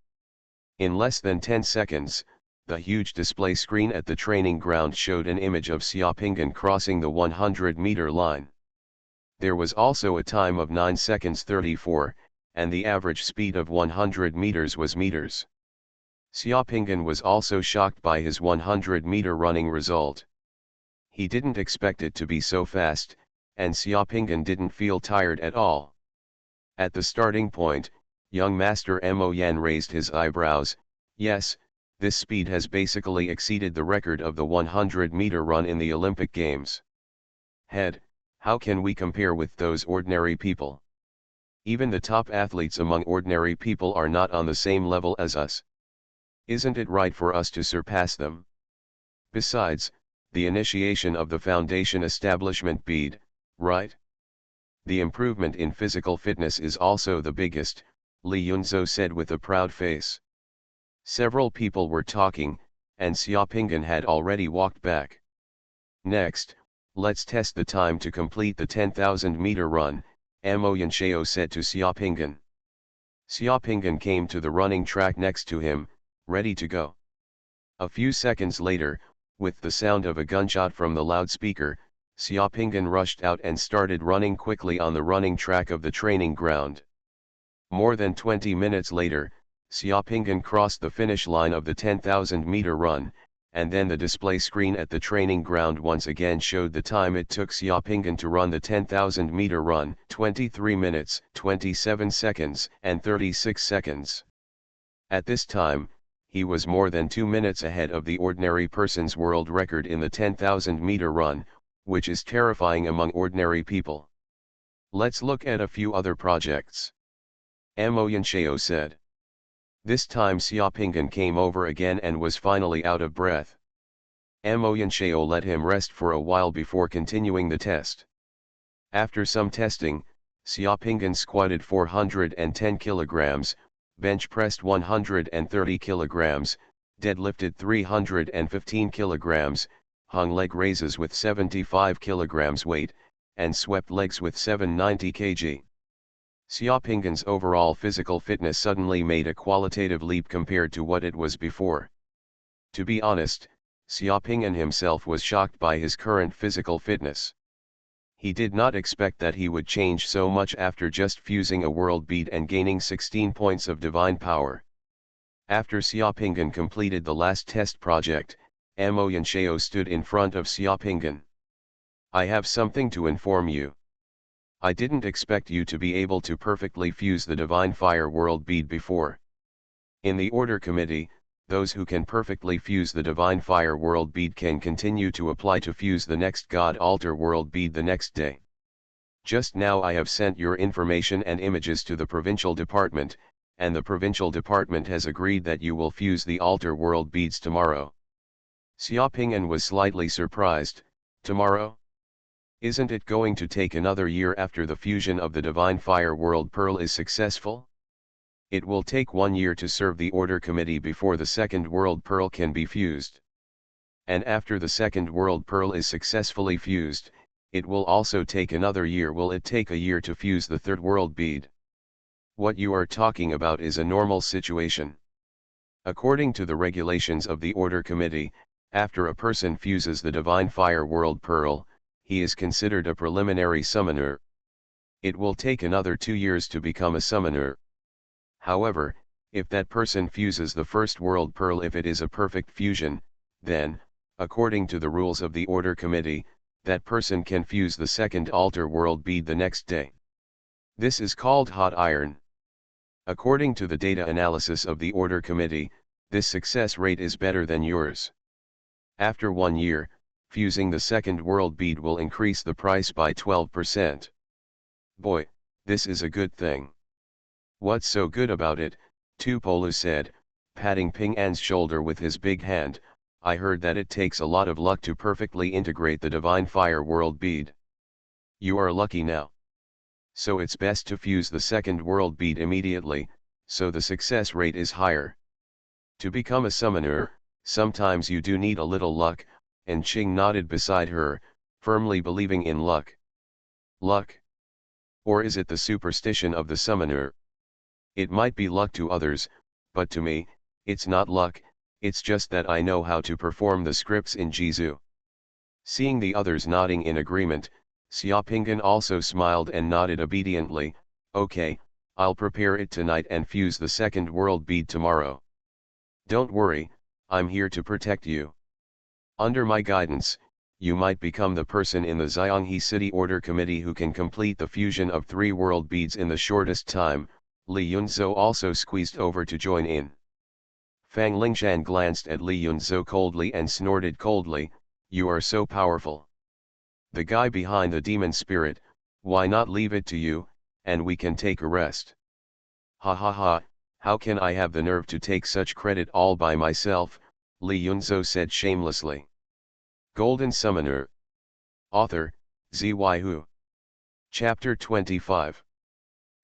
In less than 10 seconds, the huge display screen at the training ground showed an image of Xiaoping'an crossing the 100-meter line. There was also a time of 9 seconds 34, and the average speed of 100 meters was meters. Xiaopinggan was also shocked by his 100-meter running result. He didn't expect it to be so fast, and Xiaopinggan didn't feel tired at all. At the starting point, young Master Mo Yan raised his eyebrows. Yes, this speed has basically exceeded the record of the 100-meter run in the Olympic Games. Head, how can we compare with those ordinary people? Even the top athletes among ordinary people are not on the same level as us. Isn't it right for us to surpass them? Besides, the initiation of the foundation establishment bead, right? The improvement in physical fitness is also the biggest, Li Yunzhou said with a proud face. Several people were talking, and Xiaopinggan had already walked back. Next, let's test the time to complete the 10,000-meter run, Mo Yanshao said to Xiaopinggan. Xiaopinggan came to the running track next to him, ready to go. A few seconds later, with the sound of a gunshot from the loudspeaker, Xiaopinggan rushed out and started running quickly on the running track of the training ground. More than 20 minutes later, Xiaopinggan crossed the finish line of the 10,000-meter run, and then the display screen at the training ground once again showed the time it took Xiaopinggan to run the 10,000-meter run, 23 minutes, 27 seconds, and 36 seconds. At this time, he was more than 2 minutes ahead of the ordinary person's world record in the 10,000-meter run, which is terrifying among ordinary people. Let's look at a few other projects. Mo Yanshao said. This time Xiaopinggan came over again and was finally out of breath. Mo Yanshao let him rest for a while before continuing the test. After some testing, Xiaopinggan squatted 410 kilograms, bench pressed 130 kilograms, deadlifted 315 kilograms, hung leg raises with 75 kilograms weight, and swept legs with 790 kg. Xiaopinggan's overall physical fitness suddenly made a qualitative leap compared to what it was before. To be honest, Xiaopinggan himself was shocked by his current physical fitness. He did not expect that he would change so much after just fusing a world bead and gaining 16 points of divine power. After Xiaopinggan completed the last test project, Mo Yanshao stood in front of Xiaopinggan. I have something to inform you. I didn't expect you to be able to perfectly fuse the divine fire world bead before. In the order committee, those who can perfectly fuse the divine fire world bead can continue to apply to fuse the next god altar world bead the next day. Just now I have sent your information and images to the provincial department, and the provincial department has agreed that you will fuse the altar world beads tomorrow. Xiaopinggan was slightly surprised. Tomorrow? Isn't it going to take another year after the fusion of the divine fire world pearl is successful? It will take 1 year to serve the order committee before the second world pearl can be fused. And after the second world pearl is successfully fused, it will also take another year. Will it take a year to fuse the third world bead? What you are talking about is a normal situation. According to the regulations of the order committee, after a person fuses the divine fire world pearl, he is considered a preliminary summoner. It will take another 2 years to become a summoner. However, if that person fuses the first world pearl, if it is a perfect fusion, then, according to the rules of the order committee, that person can fuse the second altar world bead the next day. This is called hot iron. According to the data analysis of the order committee, this success rate is better than yours. After 1 year, fusing the second world bead will increase the price by 12%. Boy, this is a good thing. What's so good about it? Tupolu said, patting Ping An's shoulder with his big hand. I heard that it takes a lot of luck to perfectly integrate the divine fire world bead. You are lucky now. So it's best to fuse the second world bead immediately, so the success rate is higher. To become a summoner, sometimes you do need a little luck, and Qing nodded beside her, firmly believing in luck. Luck? Or is it the superstition of the summoner? It might be luck to others, but to me, it's not luck, it's just that I know how to perform the scripts in Jizu. Seeing the others nodding in agreement, Xiaopinggan also smiled and nodded obediently. Okay, I'll prepare it tonight and fuse the second world bead tomorrow. Don't worry, I'm here to protect you. Under my guidance, you might become the person in the Xianghe City Order Committee who can complete the fusion of 3 world beads in the shortest time. Li Yunzhou also squeezed over to join in. Fang Lingshan glanced at Li Yunzhou coldly and snorted coldly, "You are so powerful. The guy behind the demon spirit, why not leave it to you, and we can take a rest?" "Ha ha ha, how can I have the nerve to take such credit all by myself?" Li Yunzhou said shamelessly. Golden Summoner. Author, Xuanhuan. Chapter 25.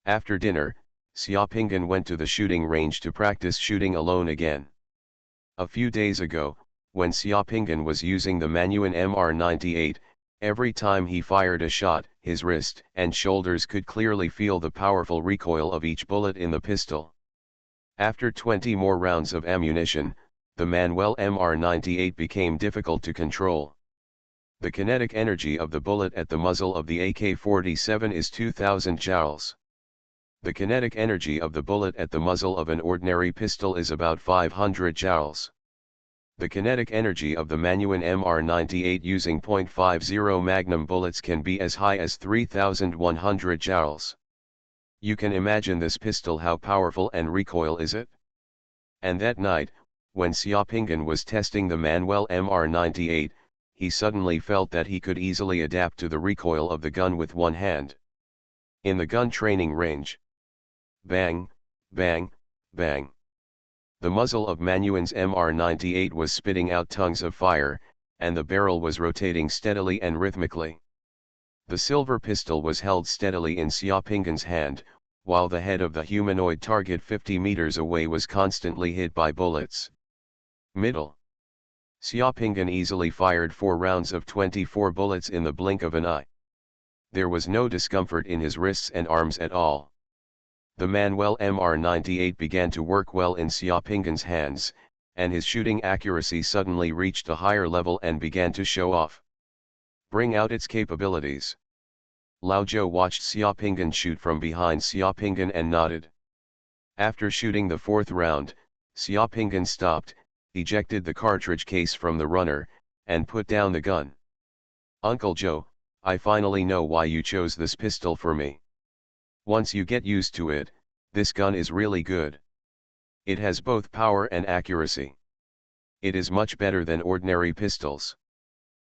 After dinner, Xiaopinggan went to the shooting range to practice shooting alone again. A few days ago, when Xiaopinggan was using the Manuan MR98, every time he fired a shot, his wrist and shoulders could clearly feel the powerful recoil of each bullet in the pistol. After 20 more rounds of ammunition, the Manuel MR98 became difficult to control. The kinetic energy of the bullet at the muzzle of the AK-47 is 2000 joules. The kinetic energy of the bullet at the muzzle of an ordinary pistol is about 500 joules. The kinetic energy of the Manuan MR98 using .50 Magnum bullets can be as high as 3100 joules. You can imagine this pistol, how powerful and recoil is it? And that night, when Xiaopinggan was testing the Manuel MR98, he suddenly felt that he could easily adapt to the recoil of the gun with one hand. In the gun training range. Bang, bang, bang. The muzzle of Manuan's MR98 was spitting out tongues of fire, and the barrel was rotating steadily and rhythmically. The silver pistol was held steadily in Xiaopinggan's hand, while the head of the humanoid target 50 meters away was constantly hit by bullets. Middle. Xiaopinggan easily fired 4 rounds of 24 bullets in the blink of an eye. There was no discomfort in his wrists and arms at all. The Manuel MR98 began to work well in Xiaopinggan's hands, and his shooting accuracy suddenly reached a higher level and began to show off. Bring out its capabilities. Lao Zhou watched Xiaopinggan shoot from behind Xiaopinggan and nodded. After shooting the 4th round, Xiaopinggan stopped, ejected the cartridge case from the runner, and put down the gun. "Uncle Zhou, I finally know why you chose this pistol for me. Once you get used to it, this gun is really good. It has both power and accuracy. It is much better than ordinary pistols."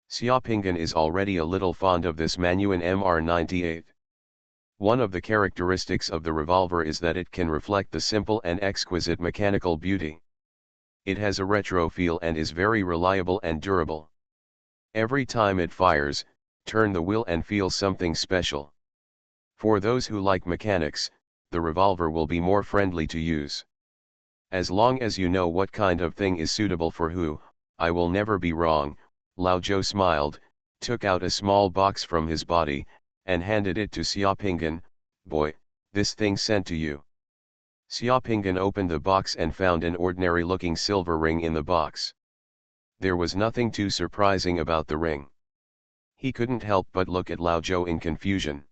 Xiaopinggan is already a little fond of this Manuan MR98. One of the characteristics of the revolver is that it can reflect the simple and exquisite mechanical beauty. It has a retro feel and is very reliable and durable. Every time it fires, turn the wheel and feel something special. For those who like mechanics, the revolver will be more friendly to use. As long as you know what kind of thing is suitable for who, I will never be wrong. Lao Zhou smiled, took out a small box from his body, and handed it to Xiaopinggan. "Boy, this thing sent to you." Xiaopinggan opened the box and found an ordinary-looking silver ring in the box. There was nothing too surprising about the ring. He couldn't help but look at Lao Zhou in confusion.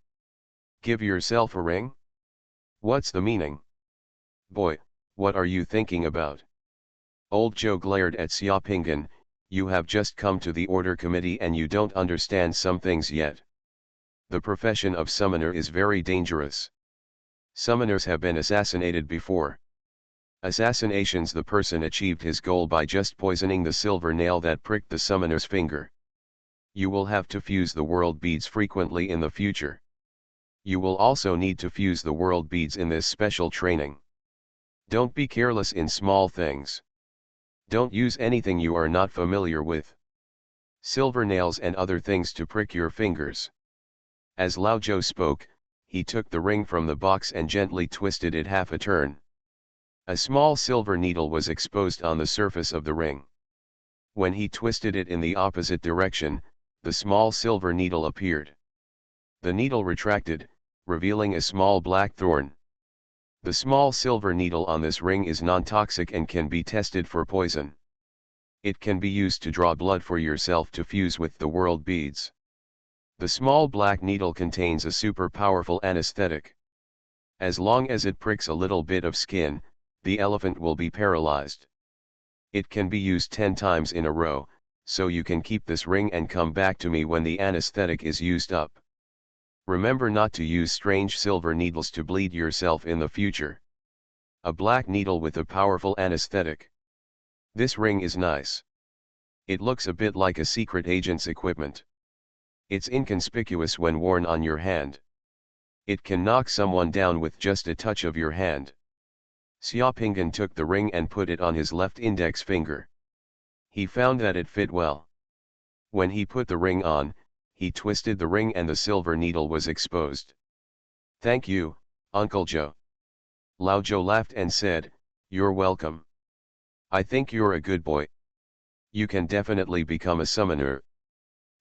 "Give yourself a ring? What's the meaning? Boy, what are you thinking about?" Old Zhou glared at Xiaopinggan. "You have just come to the order committee and you don't understand some things yet. The profession of summoner is very dangerous. Summoners have been assassinated before. Assassinations, the person achieved his goal by just poisoning the silver nail that pricked the summoner's finger. You will have to fuse the world beads frequently in the future. You will also need to fuse the world beads in this special training. Don't be careless in small things. Don't use anything you are not familiar with. Silver nails and other things to prick your fingers." As Lao Zhou spoke, he took the ring from the box and gently twisted it half a turn. A small silver needle was exposed on the surface of the ring. When he twisted it in the opposite direction, the small silver needle appeared. The needle retracted, revealing a small black thorn. The small silver needle on this ring is non-toxic and can be tested for poison. It can be used to draw blood for yourself to fuse with the world beads. The small black needle contains a super powerful anesthetic. As long as it pricks a little bit of skin, the elephant will be paralyzed. It can be used 10 times in a row, so you can keep this ring and come back to me when the anesthetic is used up. Remember not to use strange silver needles to bleed yourself in the future. A black needle with a powerful anesthetic. This ring is nice. It looks a bit like a secret agent's equipment. It's inconspicuous when worn on your hand. It can knock someone down with just a touch of your hand. Xiaopinggan took the ring and put it on his left index finger. He found that it fit well. When he put the ring on, he twisted the ring and the silver needle was exposed. "Thank you, Uncle Joe." Lao Zhou laughed and said, "You're welcome. I think you're a good boy. You can definitely become a summoner.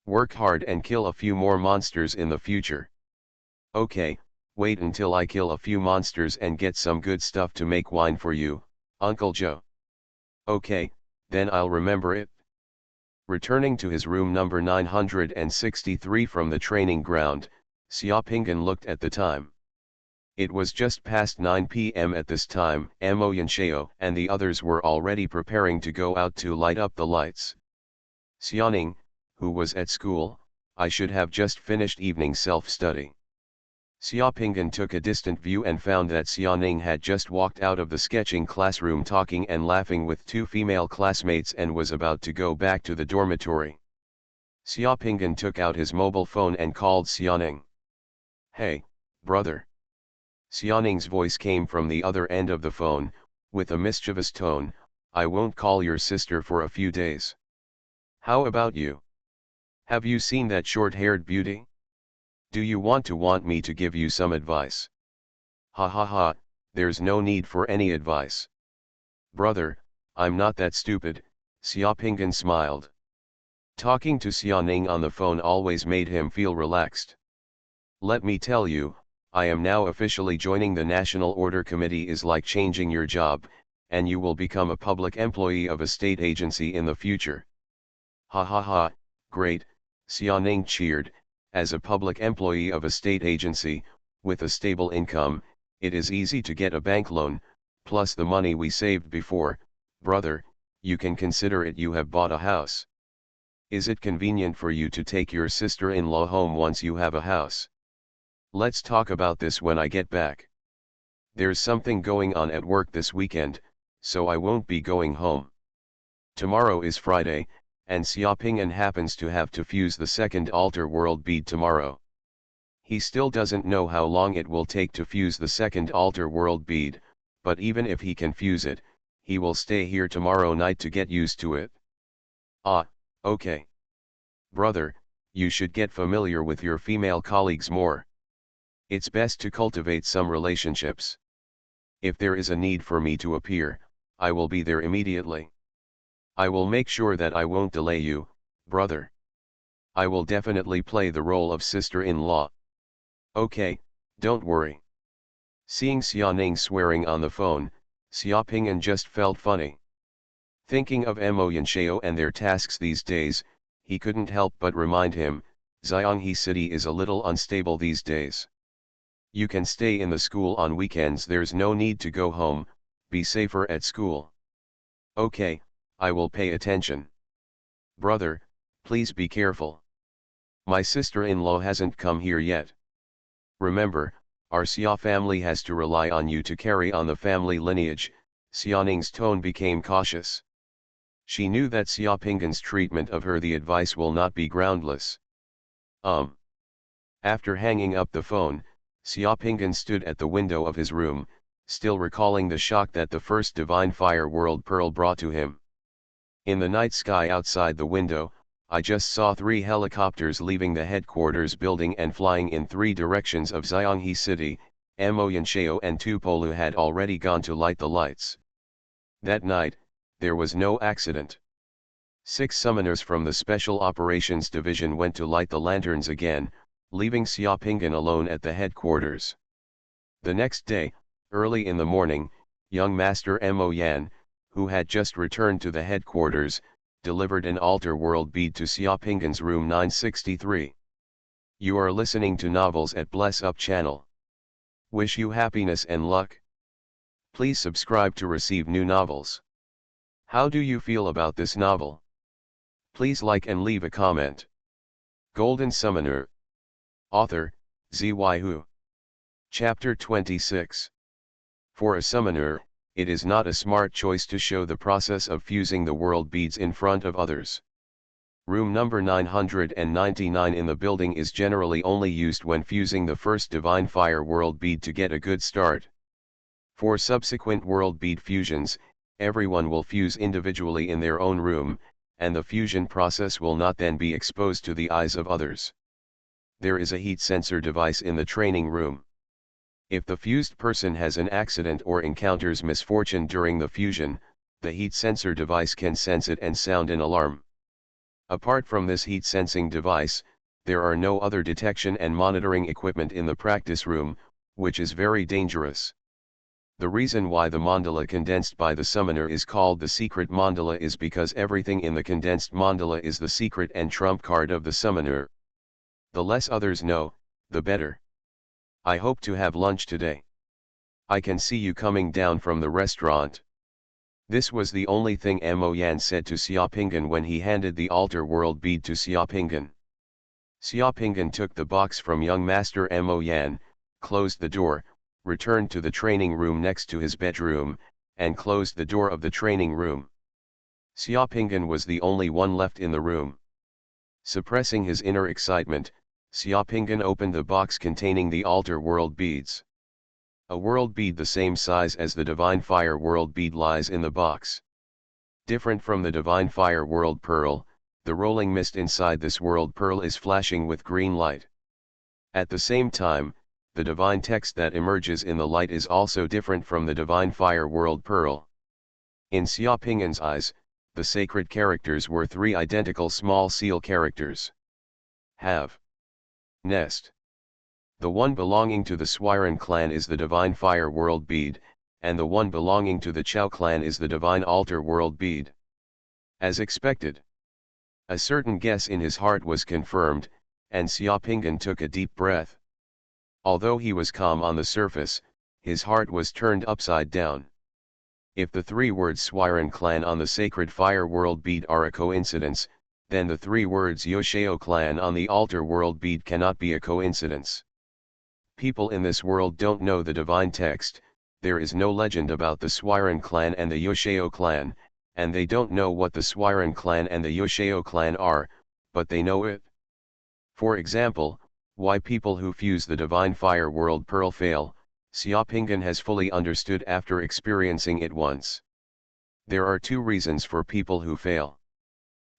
Work hard and kill a few more monsters in the future." "Okay, wait until I kill a few monsters and get some good stuff to make wine for you, Uncle Joe." "Okay, then I'll remember it." Returning to his room number 963 from the training ground, Xiaopinggan looked at the time. It was just past 9 p.m. at this time. Mo Yanxiao and the others were already preparing to go out to light up the lights. Xiaoning, who was at school, I should have just finished evening self-study. Xiaopinggan took a distant view and found that Xiaoning had just walked out of the sketching classroom talking and laughing with two female classmates and was about to go back to the dormitory. Xiaopinggan took out his mobile phone and called Xiaoning. "Hey, brother." Xiaoning's voice came from the other end of the phone, with a mischievous tone. "I won't call your sister for a few days. How about you? Have you seen that short-haired beauty? Do you want me to give you some advice?" "Ha ha ha, there's no need for any advice. Brother, I'm not that stupid," Xiaopinggan smiled. Talking to Xiaoning on the phone always made him feel relaxed. "Let me tell you, I am now officially joining the National Order Committee is like changing your job, and you will become a public employee of a state agency in the future." "Ha ha ha, great," Xiaoning cheered. "As a public employee of a state agency, with a stable income, it is easy to get a bank loan, plus the money we saved before. Brother, you can consider it you have bought a house. Is it convenient for you to take your sister-in-law home once you have a house? Let's talk about this when I get back. There's something going on at work this weekend, so I won't be going home. Tomorrow is Friday, and Xiaopingyan happens to have to fuse the second altar world bead tomorrow. He still doesn't know how long it will take to fuse the second altar world bead, but even if he can fuse it, he will stay here tomorrow night to get used to it." "Ah, okay. Brother, you should get familiar with your female colleagues more. It's best to cultivate some relationships. If there is a need for me to appear, I will be there immediately. I will make sure that I won't delay you, brother. I will definitely play the role of sister-in-law." "Okay, don't worry." Seeing Xiaoning swearing on the phone, Xiaopingyan just felt funny. Thinking of Mo Yanxiao and their tasks these days, he couldn't help but remind him, Xianghe City is a little unstable these days. You can stay in the school on weekends, there's no need to go home, be safer at school. "Okay, I will pay attention. Brother, please be careful. My sister-in-law hasn't come here yet. Remember, our Xia family has to rely on you to carry on the family lineage." Xiaoning's tone became cautious. She knew that Xiaopingyan's treatment of her the advice will not be groundless. After hanging up the phone, Xiaopingyan stood at the window of his room, still recalling the shock that the first divine fire world pearl brought to him. "In the night sky outside the window, I just saw 3 helicopters leaving the headquarters building and flying in 3 directions of Xianghe City. Mo Yanxiao and Tupolu had already gone to light the lights. That night, there was no accident. 6 summoners from the Special Operations Division went to light the lanterns again, leaving Xiaopingyan alone at the headquarters. The next day, early in the morning, young Master Mo Yan, who had just returned to the headquarters, delivered an altar world bead to Xiaopingyan's room 963. You are listening to Novels at Bless Up channel. Wish you happiness and luck. Please subscribe to receive new novels. How do you feel about this novel? Please like and leave a comment. Golden Summoner. Author, Xuanhuan. Chapter 26. For a summoner, it is not a smart choice to show the process of fusing the world beads in front of others. Room number 999 in the building is generally only used when fusing the first Divine Fire world bead to get a good start. For subsequent world bead fusions, everyone will fuse individually in their own room, and the fusion process will not then be exposed to the eyes of others. There is a heat sensor device in the training room. If the fused person has an accident or encounters misfortune during the fusion, the heat sensor device can sense it and sound an alarm. Apart from this heat sensing device, there are no other detection and monitoring equipment in the practice room, which is very dangerous. The reason why the mandala condensed by the summoner is called the secret mandala is because everything in the condensed mandala is the secret and trump card of the summoner. The less others know, the better. I hope to have lunch today. I can see you coming down from the restaurant. This was the only thing Mo Yan said to Xiaopingan when he handed the altar world bead to Xiaopingan. Xiaopingan took the box from young master Mo Yan, closed the door, returned to the training room next to his bedroom, and closed the door of the training room. Xiaopingan was the only one left in the room. Suppressing his inner excitement, Xiaopingan opened the box containing the altar world beads. A world bead the same size as the Divine Fire world bead lies in the box. Different from the Divine Fire world pearl, the rolling mist inside this world pearl is flashing with green light. At the same time, the divine text that emerges in the light is also different from the Divine Fire world pearl. In Xiaopingan's eyes, the sacred characters were three identical small seal characters. Have. Nest. The one belonging to the Xuanhuan clan is the Divine Fire world bead, and the one belonging to the Chao clan is the Divine Altar world bead. As expected. A certain guess in his heart was confirmed, and Xiaopingan took a deep breath. Although he was calm on the surface, his heart was turned upside down. If the three words Xuanhuan clan on the sacred fire world bead are a coincidence, then the three words Yoshio clan on the altar world bead cannot be a coincidence. People in this world don't know the divine text, there is no legend about the Xuanhuan clan and the Yoshio clan, and they don't know what the Xuanhuan clan and the Yoshio clan are, but they know it. For example, why people who fuse the Divine Fire world pearl fail, Xiaopingan has fully understood after experiencing it once. There are two reasons for people who fail.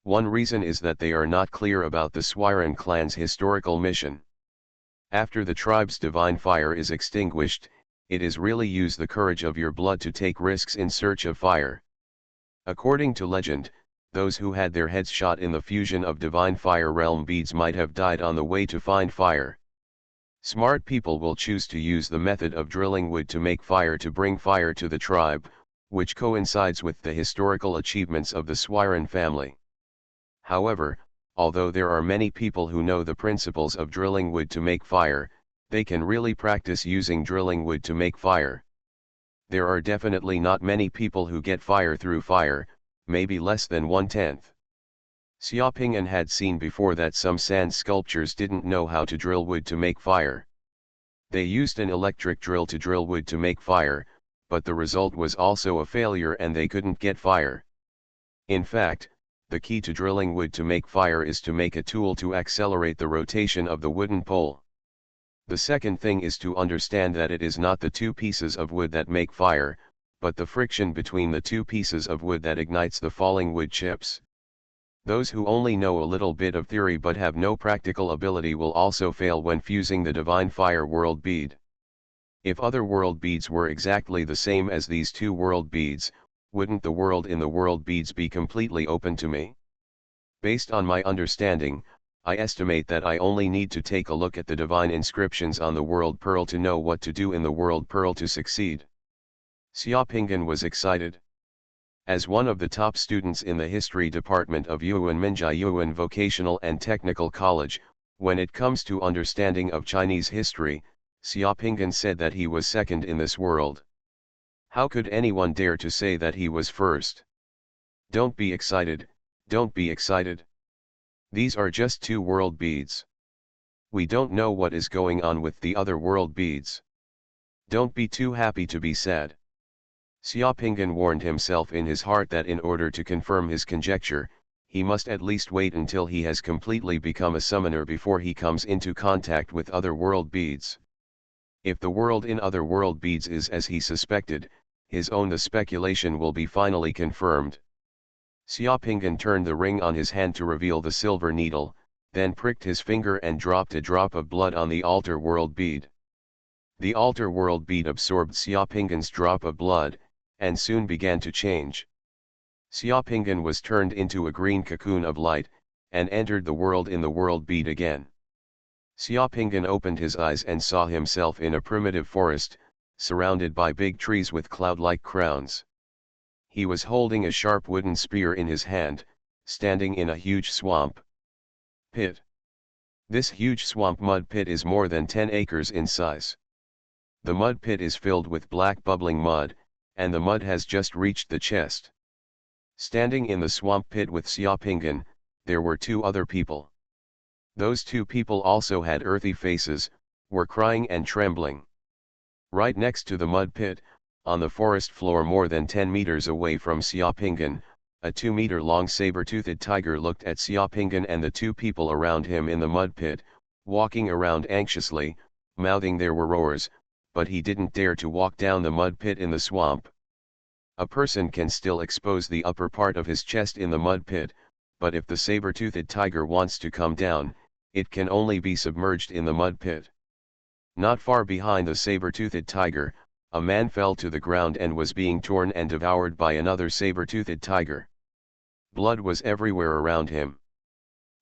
One reason is that they are not clear about the Xuanhuan clan's historical mission. After the tribe's divine fire is extinguished, it is really use the courage of your blood to take risks in search of fire. According to legend, those who had their heads shot in the fusion of divine fire realm beads might have died on the way to find fire. Smart people will choose to use the method of drilling wood to make fire to bring fire to the tribe, which coincides with the historical achievements of the Xuanhuan family. However, although there are many people who know the principles of drilling wood to make fire, they can really practice using drilling wood to make fire. There are definitely not many people who get fire through fire, maybe less than 1/10. Xiaopingan had seen before that some sand sculptures didn't know how to drill wood to make fire. They used an electric drill to drill wood to make fire, but the result was also a failure and they couldn't get fire. In fact, the key to drilling wood to make fire is to make a tool to accelerate the rotation of the wooden pole. The second thing is to understand that it is not the two pieces of wood that make fire, but the friction between the two pieces of wood that ignites the falling wood chips. Those who only know a little bit of theory but have no practical ability will also fail when fusing the divine fire world bead. If other world beads were exactly the same as these two world beads, wouldn't the world in the world beads be completely open to me? Based on my understanding, I estimate that I only need to take a look at the divine inscriptions on the world pearl to know what to do in the world pearl to succeed. Xiaopingan was excited. As one of the top students in the history department of Yuan Minjai Yuan Vocational and Technical College, when it comes to understanding of Chinese history, Xiaopingan said that he was second in this world. How could anyone dare to say that he was first? Don't be excited, don't be excited. These are just 2 world beads. We don't know what is going on with the other world beads. Don't be too happy to be sad. Xiaopinggan warned himself in his heart that in order to confirm his conjecture, he must at least wait until he has completely become a summoner before he comes into contact with other world beads. If the world in other world beads is as he suspected, his own the speculation will be finally confirmed. Xiaopinggan turned the ring on his hand to reveal the silver needle, then pricked his finger and dropped a drop of blood on the altar world bead. The altar world bead absorbed Xiaopinggan's drop of blood, and soon began to change. Xiaopinggan was turned into a green cocoon of light, and entered the world in the world bead again. Xiaopinggan opened his eyes and saw himself in a primitive forest, surrounded by big trees with cloud-like crowns. He was holding a sharp wooden spear in his hand, standing in a huge swamp pit. This huge swamp mud pit is more than 10 acres in size. The mud pit is filled with black bubbling mud, and the mud has just reached the chest. Standing in the swamp pit with Xiaopinggan, there were 2 other people. Those 2 people also had earthy faces, were crying and trembling. Right next to the mud pit, on the forest floor more than 10 meters away from Xiaopinggan, a 2-meter-long saber-toothed tiger looked at Xiaopinggan and the 2 people around him in the mud pit, walking around anxiously, mouthing their roars, but he didn't dare to walk down the mud pit in the swamp. A person can still expose the upper part of his chest in the mud pit, but if the saber-toothed tiger wants to come down, it can only be submerged in the mud pit. Not far behind the saber-toothed tiger, a man fell to the ground and was being torn and devoured by another saber-toothed tiger. Blood was everywhere around him.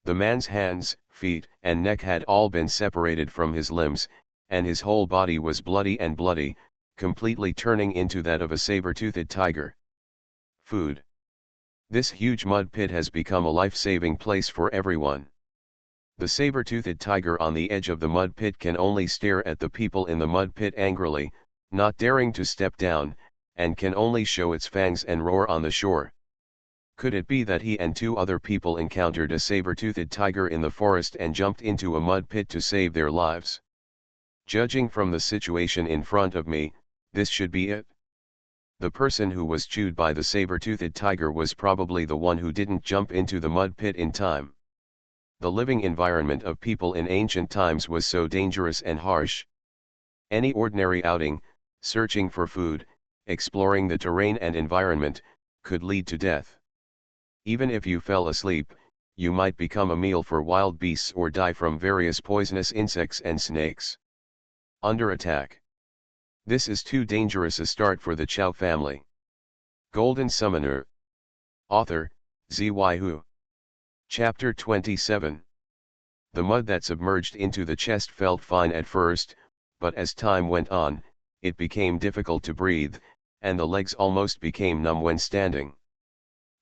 The man's hands, feet, and neck had all been separated from his limbs, and his whole body was bloody, completely turning into that of a saber-toothed tiger. Food. This huge mud pit has become a life-saving place for everyone. The saber-toothed tiger on the edge of the mud pit can only stare at the people in the mud pit angrily, not daring to step down, and can only show its fangs and roar on the shore. Could it be that he and 2 other people encountered a saber-toothed tiger in the forest and jumped into a mud pit to save their lives? Judging from the situation in front of me, this should be it. The person who was chewed by the saber-toothed tiger was probably the one who didn't jump into the mud pit in time. The living environment of people in ancient times was so dangerous and harsh. Any ordinary outing, searching for food, exploring the terrain and environment, could lead to death. Even if you fell asleep, you might become a meal for wild beasts or die from various poisonous insects and snakes. Under attack. This is too dangerous a start for the Chao family. Golden Summoner. Author, Xuanhuan. Chapter 27. The mud that submerged into the chest felt fine at first, but as time went on, it became difficult to breathe, and the legs almost became numb when standing.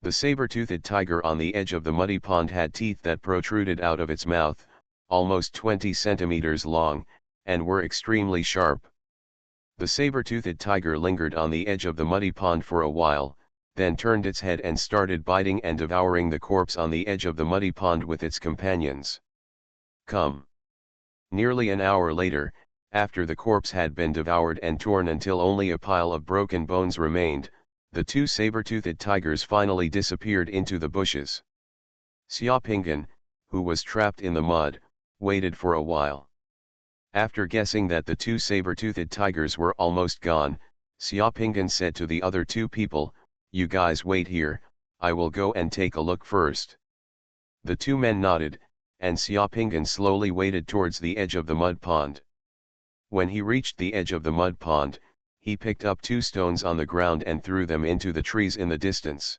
The saber-toothed tiger on the edge of the muddy pond had teeth that protruded out of its mouth, almost 20 centimeters long, and were extremely sharp. The saber-toothed tiger lingered on the edge of the muddy pond for a while, then turned its head and started biting and devouring the corpse on the edge of the muddy pond with its companions. Come. Nearly an hour later, after the corpse had been devoured and torn until only a pile of broken bones remained, the 2 saber-toothed tigers finally disappeared into the bushes. Xiaopinggan, who was trapped in the mud, waited for a while. After guessing that the 2 saber-toothed tigers were almost gone, Xiaopinggan said to the other 2 people, "You guys wait here, I will go and take a look first." The 2 men nodded, and Xiaopinggan slowly waded towards the edge of the mud pond. When he reached the edge of the mud pond, he picked up 2 stones on the ground and threw them into the trees in the distance.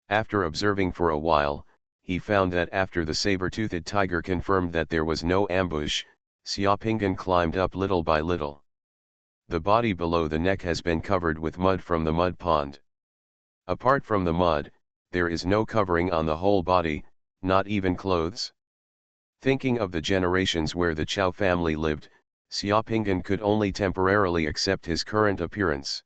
After observing for a while, he found that after the saber-toothed tiger confirmed that there was no ambush, Xiaopinggan climbed up little by little. The body below the neck has been covered with mud from the mud pond. Apart from the mud, there is no covering on the whole body, not even clothes. Thinking of the generations where the Chao family lived, Xiaopinggan could only temporarily accept his current appearance.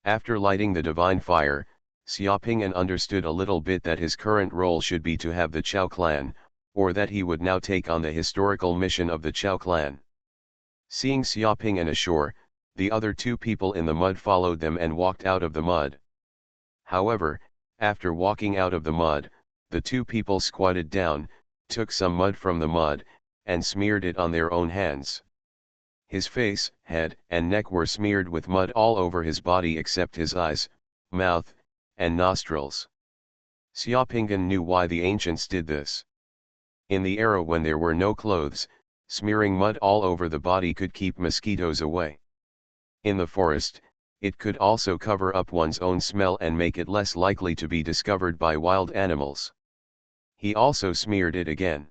After lighting the divine fire, Xiaoping'an understood a little bit that his current role should be to have the Chao clan, or that he would now take on the historical mission of the Chao clan. Seeing Xiaoping'an ashore, the other two people in the mud followed them and walked out of the mud. However, after walking out of the mud, the two people squatted down, took some mud from the mud, and smeared it on their own hands. His face, head, and neck were smeared with mud all over his body except his eyes, mouth, and nostrils. Xiaoping'an knew why the ancients did this. In the era when there were no clothes, smearing mud all over the body could keep mosquitoes away. In the forest, it could also cover up one's own smell and make it less likely to be discovered by wild animals. He also smeared it again.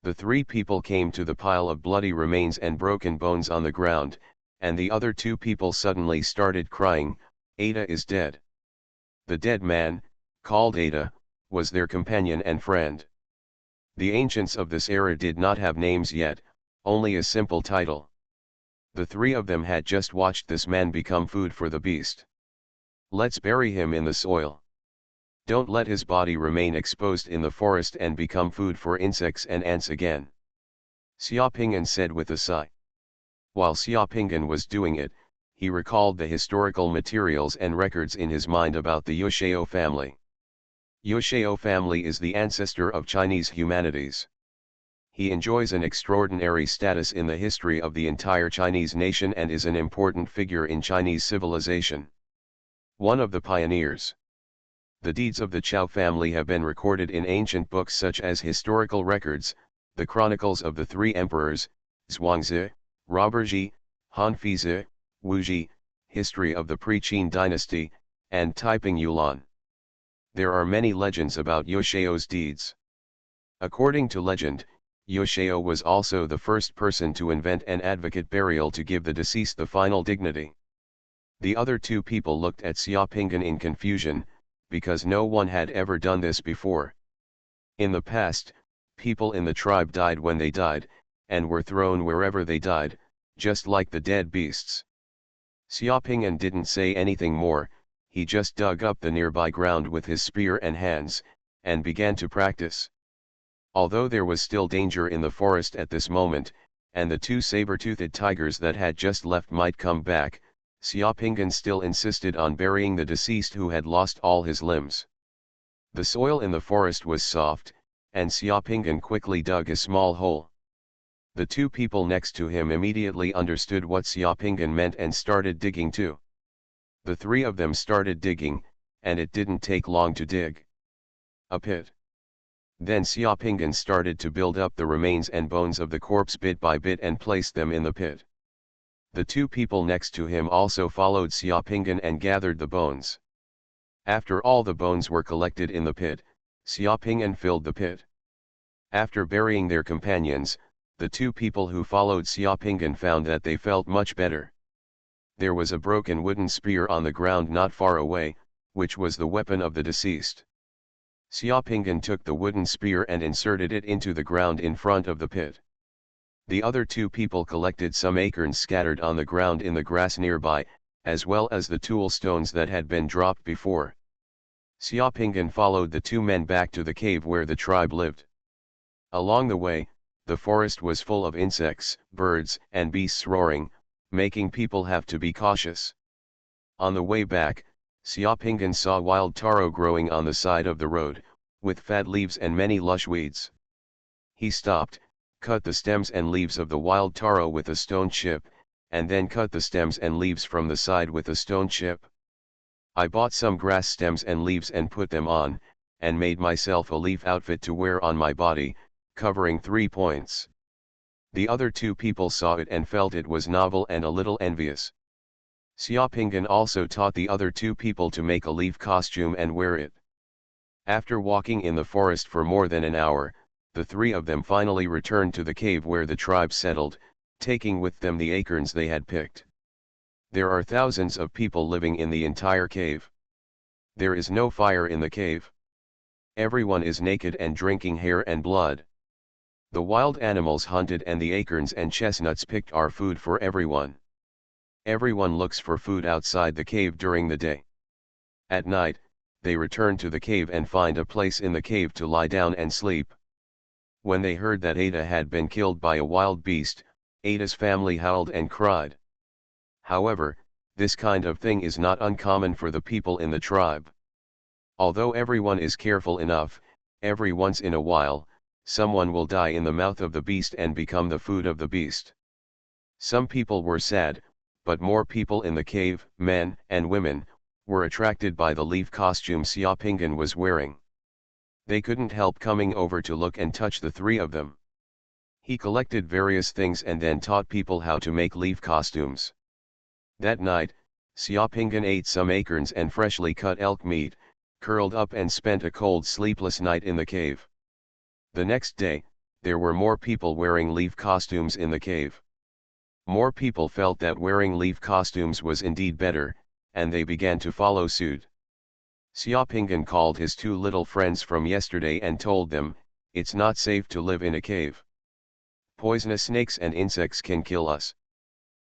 The three people came to the pile of bloody remains and broken bones on the ground, and the other two people suddenly started crying, "Ada is dead." The dead man, called Ada, was their companion and friend. The ancients of this era did not have names yet, only a simple title. The three of them had just watched this man become food for the beast. "Let's bury him in the soil. Don't let his body remain exposed in the forest and become food for insects and ants again," Xiaoping'an said with a sigh. While Xiaoping'an was doing it, he recalled the historical materials and records in his mind about the Yuxiao family. Yuxiao family is the ancestor of Chinese humanities. He enjoys an extraordinary status in the history of the entire Chinese nation and is an important figure in Chinese civilization. One of the pioneers. The deeds of the Chao family have been recorded in ancient books such as historical records, the Chronicles of the Three Emperors, Zhuangzi, Roberji, Hanfizi, Wuji, History of the Pre-Qin Dynasty, and Taiping Yulan. There are many legends about Yuxiao's deeds. According to legend, Yuxiao was also the first person to invent an advocate burial to give the deceased the final dignity. The other two people looked at Xiaoping'an in confusion, because no one had ever done this before. In the past, people in the tribe died when they died, and were thrown wherever they died, just like the dead beasts. Xiaoping'an didn't say anything more, he just dug up the nearby ground with his spear and hands, and began to practice. Although there was still danger in the forest at this moment, and the two saber-toothed tigers that had just left might come back, Xiaoping'an still insisted on burying the deceased who had lost all his limbs. The soil in the forest was soft, and Xiaoping'an quickly dug a small hole. The two people next to him immediately understood what Xiaoping'an meant and started digging too. The three of them started digging, and it didn't take long to dig a pit. Then Xiaoping'an started to build up the remains and bones of the corpse bit by bit and placed them in the pit. The two people next to him also followed Xiaoping'an and gathered the bones. After all the bones were collected in the pit, Xiaoping'an filled the pit. After burying their companions, the two people who followed Xiaoping'an found that they felt much better. There was a broken wooden spear on the ground not far away, which was the weapon of the deceased. Xiaoping'an took the wooden spear and inserted it into the ground in front of the pit. The other two people collected some acorns scattered on the ground in the grass nearby, as well as the tool stones that had been dropped before. Xiaoping'an followed the two men back to the cave where the tribe lived. Along the way, the forest was full of insects, birds, and beasts roaring, making people have to be cautious. On the way back, Xiaoping'an saw wild taro growing on the side of the road, with fat leaves and many lush weeds. He stopped, cut the stems and leaves of the wild taro with a stone chip, and then cut the stems and leaves from the side with a stone chip. I bought some grass stems and leaves and put them on, and made myself a leaf outfit to wear on my body, covering 3 points. The other two people saw it and felt it was novel and a little envious. Xiaoping'an also taught the other two people to make a leaf costume and wear it. After walking in the forest for more than an hour, the three of them finally returned to the cave where the tribe settled, taking with them the acorns they had picked. There are thousands of people living in the entire cave. There is no fire in the cave. Everyone is naked and drinking hair and blood. The wild animals hunted and the acorns and chestnuts picked are food for everyone. Everyone looks for food outside the cave during the day. At night, they returned to the cave and find a place in the cave to lie down and sleep. When they heard that Ada had been killed by a wild beast, Ada's family howled and cried. However, this kind of thing is not uncommon for the people in the tribe. Although everyone is careful enough, every once in a while, someone will die in the mouth of the beast and become the food of the beast. Some people were sad, but more people in the cave, men and women, were attracted by the leaf costume Xiaopingyan was wearing. They couldn't help coming over to look and touch the three of them. He collected various things and then taught people how to make leaf costumes. That night, Xiaopingyan ate some acorns and freshly cut elk meat, curled up and spent a cold sleepless night in the cave. The next day, there were more people wearing leaf costumes in the cave. More people felt that wearing leaf costumes was indeed better, and they began to follow suit. Xiaopingyan called his two little friends from yesterday and told them, "It's not safe to live in a cave. Poisonous snakes and insects can kill us.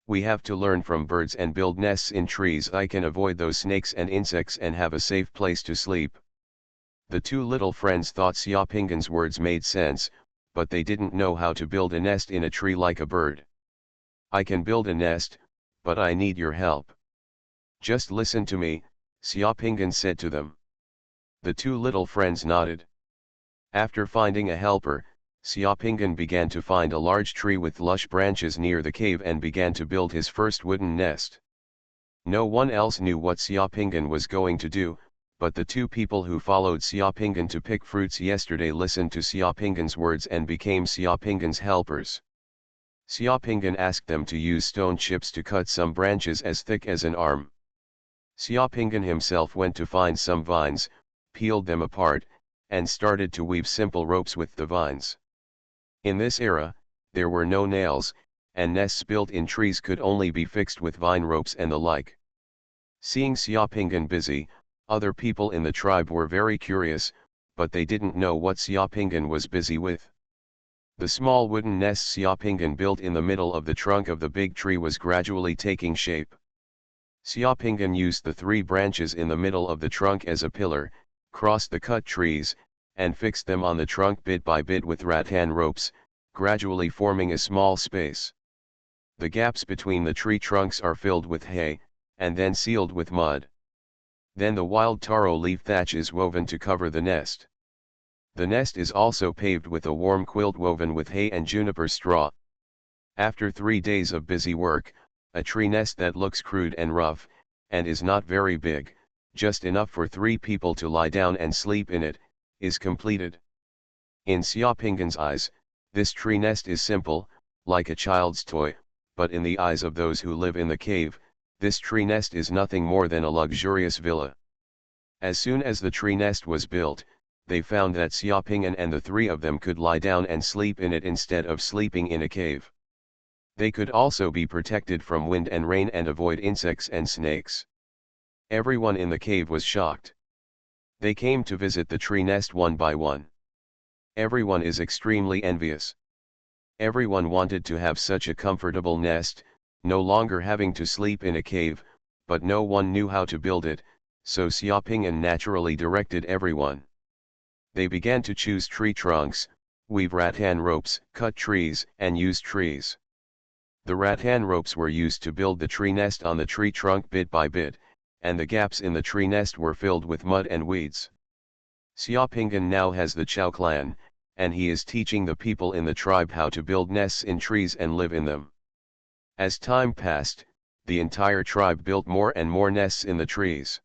We have to learn from birds and build nests in trees. I can avoid those snakes and insects and have a safe place to sleep." The two little friends thought Xiaopingyan's words made sense, but they didn't know how to build a nest in a tree like a bird. "I can build a nest, but I need your help. Just listen to me," Xiaopingyan said to them. The two little friends nodded. After finding a helper, Xiaopingyan began to find a large tree with lush branches near the cave and began to build his first wooden nest. No one else knew what Xiaopingyan was going to do, but the two people who followed Xiaopingyan to pick fruits yesterday listened to Xiaopingyan's words and became Xiaopingyan's helpers. Xiaopingyan asked them to use stone chips to cut some branches as thick as an arm. Xiaopingyan himself went to find some vines, peeled them apart, and started to weave simple ropes with the vines. In this era, there were no nails, and nests built in trees could only be fixed with vine ropes and the like. Seeing Xiaopingyan busy, other people in the tribe were very curious, but they didn't know what Xiaopingyan was busy with. The small wooden nest Xiaopingyan built in the middle of the trunk of the big tree was gradually taking shape. Xiaopingyan used the three branches in the middle of the trunk as a pillar, crossed the cut trees, and fixed them on the trunk bit by bit with rattan ropes, gradually forming a small space. The gaps between the tree trunks are filled with hay, and then sealed with mud. Then the wild taro leaf thatch is woven to cover the nest. The nest is also paved with a warm quilt woven with hay and juniper straw. After 3 days of busy work, a tree nest that looks crude and rough, and is not very big, just enough for 3 people to lie down and sleep in it, is completed. In Xiaopingyan's eyes, this tree nest is simple, like a child's toy, but in the eyes of those who live in the cave, this tree nest is nothing more than a luxurious villa. As soon as the tree nest was built, they found that Xiaopingyan and the 3 of them could lie down and sleep in it instead of sleeping in a cave. They could also be protected from wind and rain and avoid insects and snakes. Everyone in the cave was shocked. They came to visit the tree nest one by one. Everyone is extremely envious. Everyone wanted to have such a comfortable nest, no longer having to sleep in a cave, but no one knew how to build it, so Xiaopingyan naturally directed everyone. They began to choose tree trunks, weave rattan ropes, cut trees, and use trees. The rattan ropes were used to build the tree nest on the tree trunk bit by bit, and the gaps in the tree nest were filled with mud and weeds. Xiaopingyan now has the Chao clan, and he is teaching the people in the tribe how to build nests in trees and live in them. As time passed, the entire tribe built more and more nests in the trees.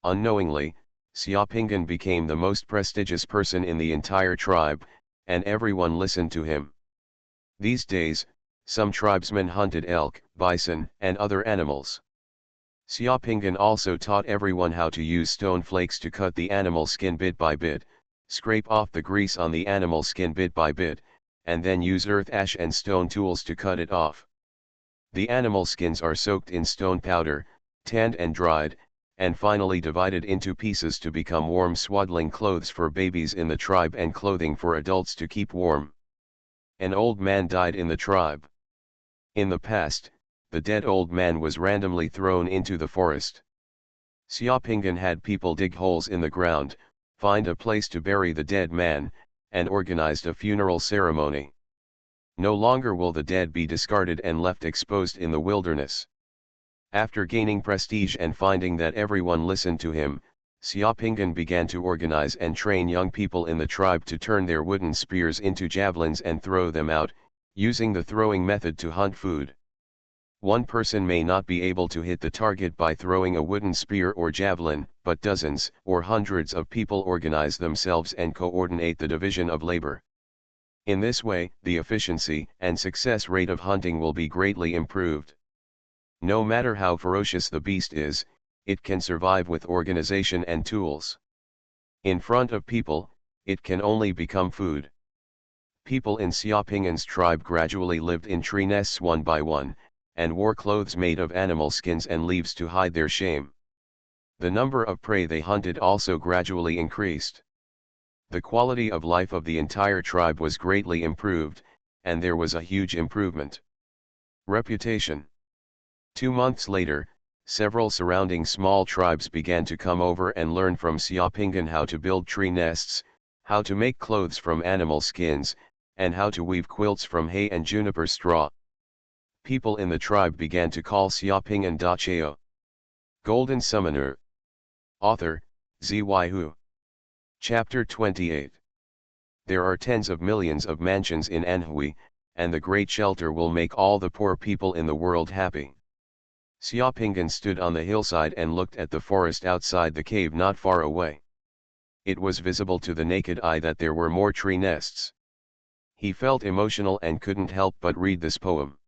Unknowingly, Xiaopingyan became the most prestigious person in the entire tribe, and everyone listened to him. These days, some tribesmen hunted elk, bison, and other animals. Xiaopingyan also taught everyone how to use stone flakes to cut the animal skin bit by bit, scrape off the grease on the animal skin bit by bit, and then use earth ash and stone tools to cut it off. The animal skins are soaked in stone powder, tanned and dried, and finally divided into pieces to become warm swaddling clothes for babies in the tribe and clothing for adults to keep warm. An old man died in the tribe. In the past, the dead old man was randomly thrown into the forest. Xiaopingan had people dig holes in the ground, find a place to bury the dead man, and organized a funeral ceremony. No longer will the dead be discarded and left exposed in the wilderness. After gaining prestige and finding that everyone listened to him, Xiaopingan began to organize and train young people in the tribe to turn their wooden spears into javelins and throw them out, using the throwing method to hunt food. One person may not be able to hit the target by throwing a wooden spear or javelin, but dozens or hundreds of people organize themselves and coordinate the division of labor. In this way, the efficiency and success rate of hunting will be greatly improved. No matter how ferocious the beast is, it can survive with organization and tools. In front of people, it can only become food. People in Xiaopingan's tribe gradually lived in tree nests one by one, and wore clothes made of animal skins and leaves to hide their shame. The number of prey they hunted also gradually increased. The quality of life of the entire tribe was greatly improved, and there was a huge improvement. Reputation. 2 months later, several surrounding small tribes began to come over and learn from Xiaopingan how to build tree nests, how to make clothes from animal skins, and how to weave quilts from hay and juniper straw. People in the tribe began to call Xiaopingan Dachao. Golden Summoner. Author, Xuanhuan. Chapter 28. There are tens of millions of mansions in Anhui, and the great shelter will make all the poor people in the world happy. Xiaopingan stood on the hillside and looked at the forest outside the cave not far away. It was visible to the naked eye that there were more tree nests. He felt emotional and couldn't help but read this poem.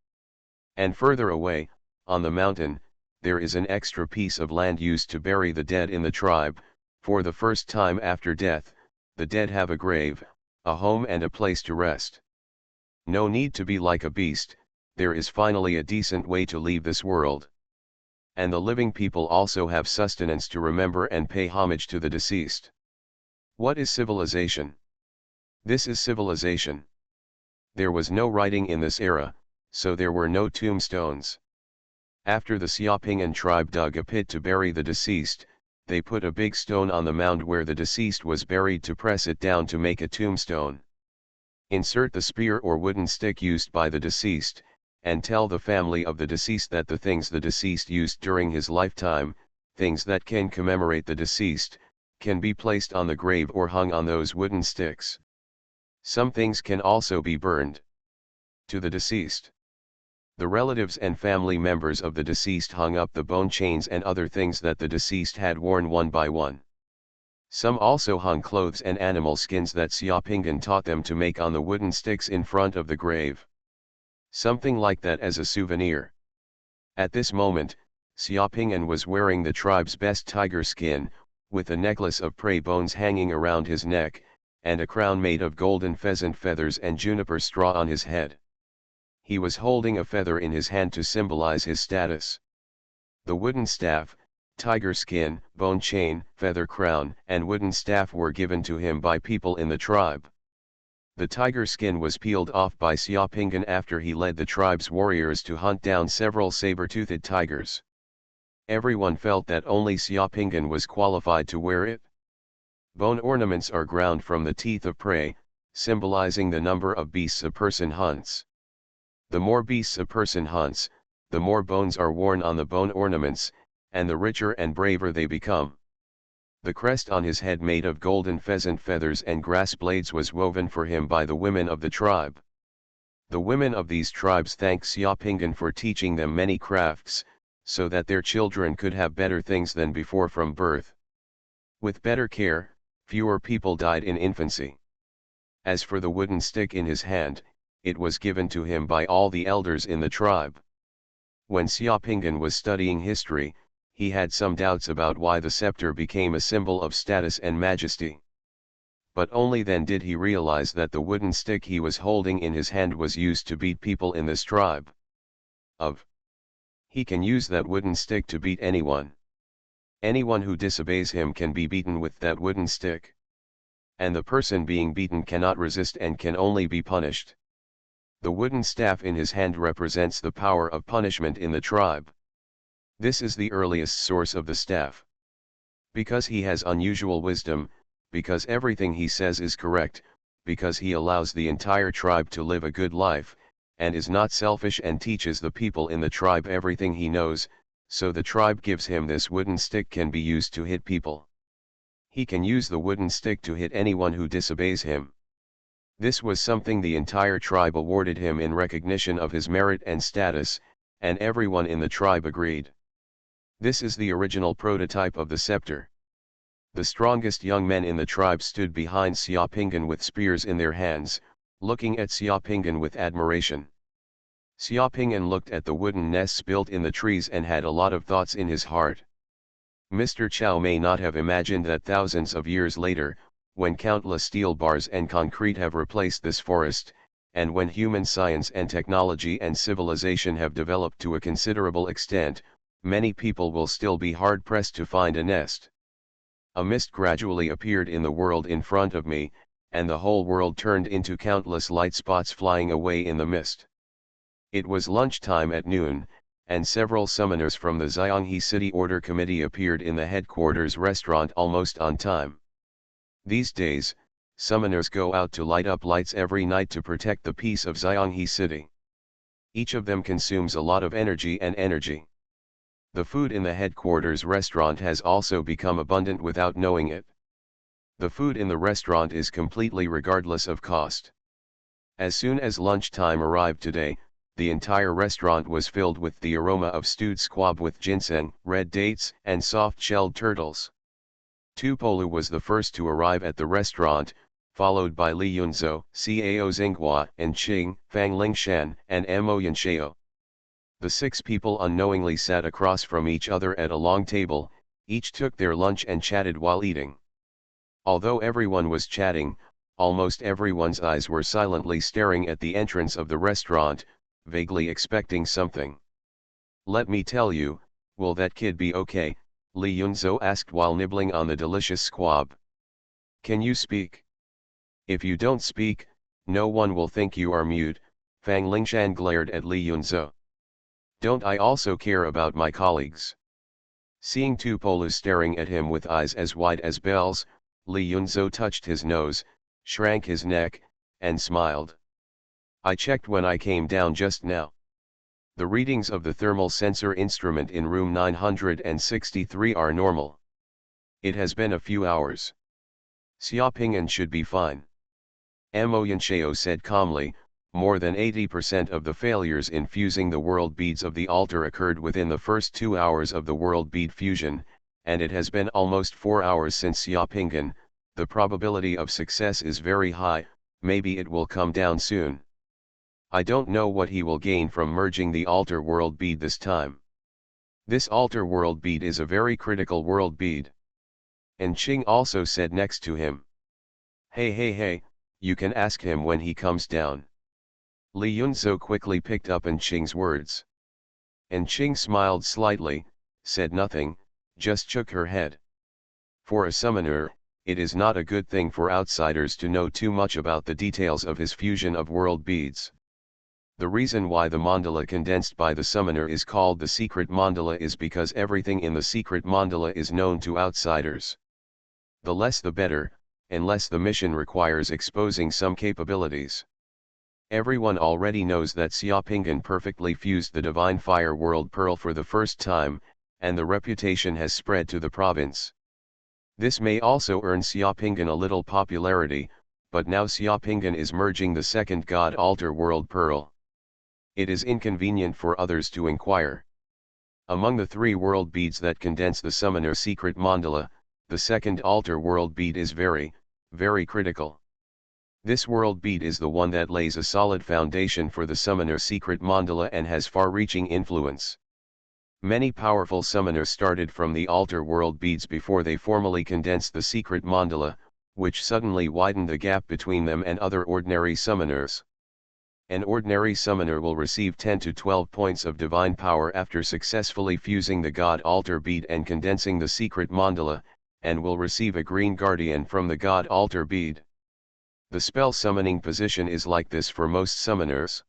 And further away, on the mountain, there is an extra piece of land used to bury the dead in the tribe. For the first time after death, the dead have a grave, a home and a place to rest. No need to be like a beast, there is finally a decent way to leave this world. And the living people also have sustenance to remember and pay homage to the deceased. What is civilization? This is civilization. There was no writing in this era, so there were no tombstones. After the Xiaopingan tribe dug a pit to bury the deceased, they put a big stone on the mound where the deceased was buried to press it down to make a tombstone. Insert the spear or wooden stick used by the deceased, and tell the family of the deceased that the things the deceased used during his lifetime, things that can commemorate the deceased, can be placed on the grave or hung on those wooden sticks. Some things can also be burned. To the deceased. The relatives and family members of the deceased hung up the bone chains and other things that the deceased had worn one by one. Some also hung clothes and animal skins that Xiaopingan taught them to make on the wooden sticks in front of the grave. Something like that as a souvenir. At this moment, Xiaopingan was wearing the tribe's best tiger skin, with a necklace of prey bones hanging around his neck, and a crown made of golden pheasant feathers and juniper straw on his head. He was holding a feather in his hand to symbolize his status. The wooden staff, tiger skin, bone chain, feather crown, and wooden staff were given to him by people in the tribe. The tiger skin was peeled off by Xiaopingan after he led the tribe's warriors to hunt down several saber-toothed tigers. Everyone felt that only Xiaopingan was qualified to wear it. Bone ornaments are ground from the teeth of prey, symbolizing the number of beasts a person hunts. The more beasts a person hunts, the more bones are worn on the bone ornaments, and the richer and braver they become. The crest on his head made of golden pheasant feathers and grass blades was woven for him by the women of the tribe. The women of these tribes thanked Xiaopingan for teaching them many crafts, so that their children could have better things than before from birth. With better care, fewer people died in infancy. As for the wooden stick in his hand, it was given to him by all the elders in the tribe. When Xiaopingan was studying history, he had some doubts about why the scepter became a symbol of status and majesty. But only then did he realize that the wooden stick he was holding in his hand was used to beat people in this tribe. He can use that wooden stick to beat anyone. Anyone who disobeys him can be beaten with that wooden stick. And the person being beaten cannot resist and can only be punished. The wooden staff in his hand represents the power of punishment in the tribe. This is the earliest source of the staff. Because he has unusual wisdom, because everything he says is correct, because he allows the entire tribe to live a good life, and is not selfish and teaches the people in the tribe everything he knows, so the tribe gives him this wooden stick can be used to hit people. He can use the wooden stick to hit anyone who disobeys him. This was something the entire tribe awarded him in recognition of his merit and status, and everyone in the tribe agreed. This is the original prototype of the scepter. The strongest young men in the tribe stood behind Xiaopinggan with spears in their hands, looking at Xiaopinggan with admiration. Xiaopinggan looked at the wooden nests built in the trees and had a lot of thoughts in his heart. Mr. Chow may not have imagined that thousands of years later, when countless steel bars and concrete have replaced this forest, and when human science and technology and civilization have developed to a considerable extent, many people will still be hard-pressed to find a nest. A mist gradually appeared in the world in front of me, and the whole world turned into countless light spots flying away in the mist. It was lunchtime at noon, and several summoners from the Xianghe City Order Committee appeared in the headquarters restaurant almost on time. These days, summoners go out to light up lights every night to protect the peace of Xianghe City. Each of them consumes a lot of energy and energy. The food in the headquarters restaurant has also become abundant without knowing it. The food in the restaurant is completely regardless of cost. As soon as lunchtime arrived today, the entire restaurant was filled with the aroma of stewed squab with ginseng, red dates, and soft-shelled turtles. Tupolu was the first to arrive at the restaurant, followed by Li Yunzhou, Cao Xinghua, and Qing, Fang Lingshan, and Mo Yanshao. The 6 people unknowingly sat across from each other at a long table, each took their lunch and chatted while eating. Although everyone was chatting, almost everyone's eyes were silently staring at the entrance of the restaurant, vaguely expecting something. "Let me tell you, will that kid be okay?" Li Yunzhou asked while nibbling on the delicious squab. "Can you speak? If you don't speak, no one will think you are mute," Fang Lingshan glared at Li Yunzhou. "Don't I also care about my colleagues?" Seeing Tupolu staring at him with eyes as wide as bells, Li Yunzhou touched his nose, shrank his neck, and smiled. "I checked when I came down just now. The readings of the thermal sensor instrument in room 963 are normal. It has been a few hours. Xiaopingyan should be fine." Mo Yanshao said calmly, "More than 80% of the failures in fusing the world beads of the altar occurred within the first 2 hours of the world bead fusion, and it has been almost 4 hours since Xiaopingyan. The probability of success is very high, maybe it will come down soon. I don't know what he will gain from merging the altar world bead this time. This altar world bead is a very critical world bead." And Qing also said next to him. Hey, you can ask him when he comes down." Li Yunzhou quickly picked up on Qing's words. And Qing smiled slightly, said nothing, just shook her head. For a summoner, it is not a good thing for outsiders to know too much about the details of his fusion of world beads. The reason why the mandala condensed by the summoner is called the secret mandala is because everything in the secret mandala is known to outsiders. The less the better, unless the mission requires exposing some capabilities. Everyone already knows that Xiaopingyan perfectly fused the Divine Fire World Pearl for the first time, and the reputation has spread to the province. This may also earn Xiaopingyan a little popularity, but now Xiaopingyan is merging the second God Altar World Pearl. It is inconvenient for others to inquire. Among the 3 world beads that condense the summoner secret mandala, the second altar world bead is very, very critical. This world bead is the one that lays a solid foundation for the summoner secret mandala and has far-reaching influence. Many powerful summoners started from the altar world beads before they formally condensed the secret mandala, which suddenly widened the gap between them and other ordinary summoners. An ordinary summoner will receive 10 to 12 points of divine power after successfully fusing the God Altar bead and condensing the secret mandala, and will receive a green guardian from the God Altar bead. The spell summoning position is like this for most summoners.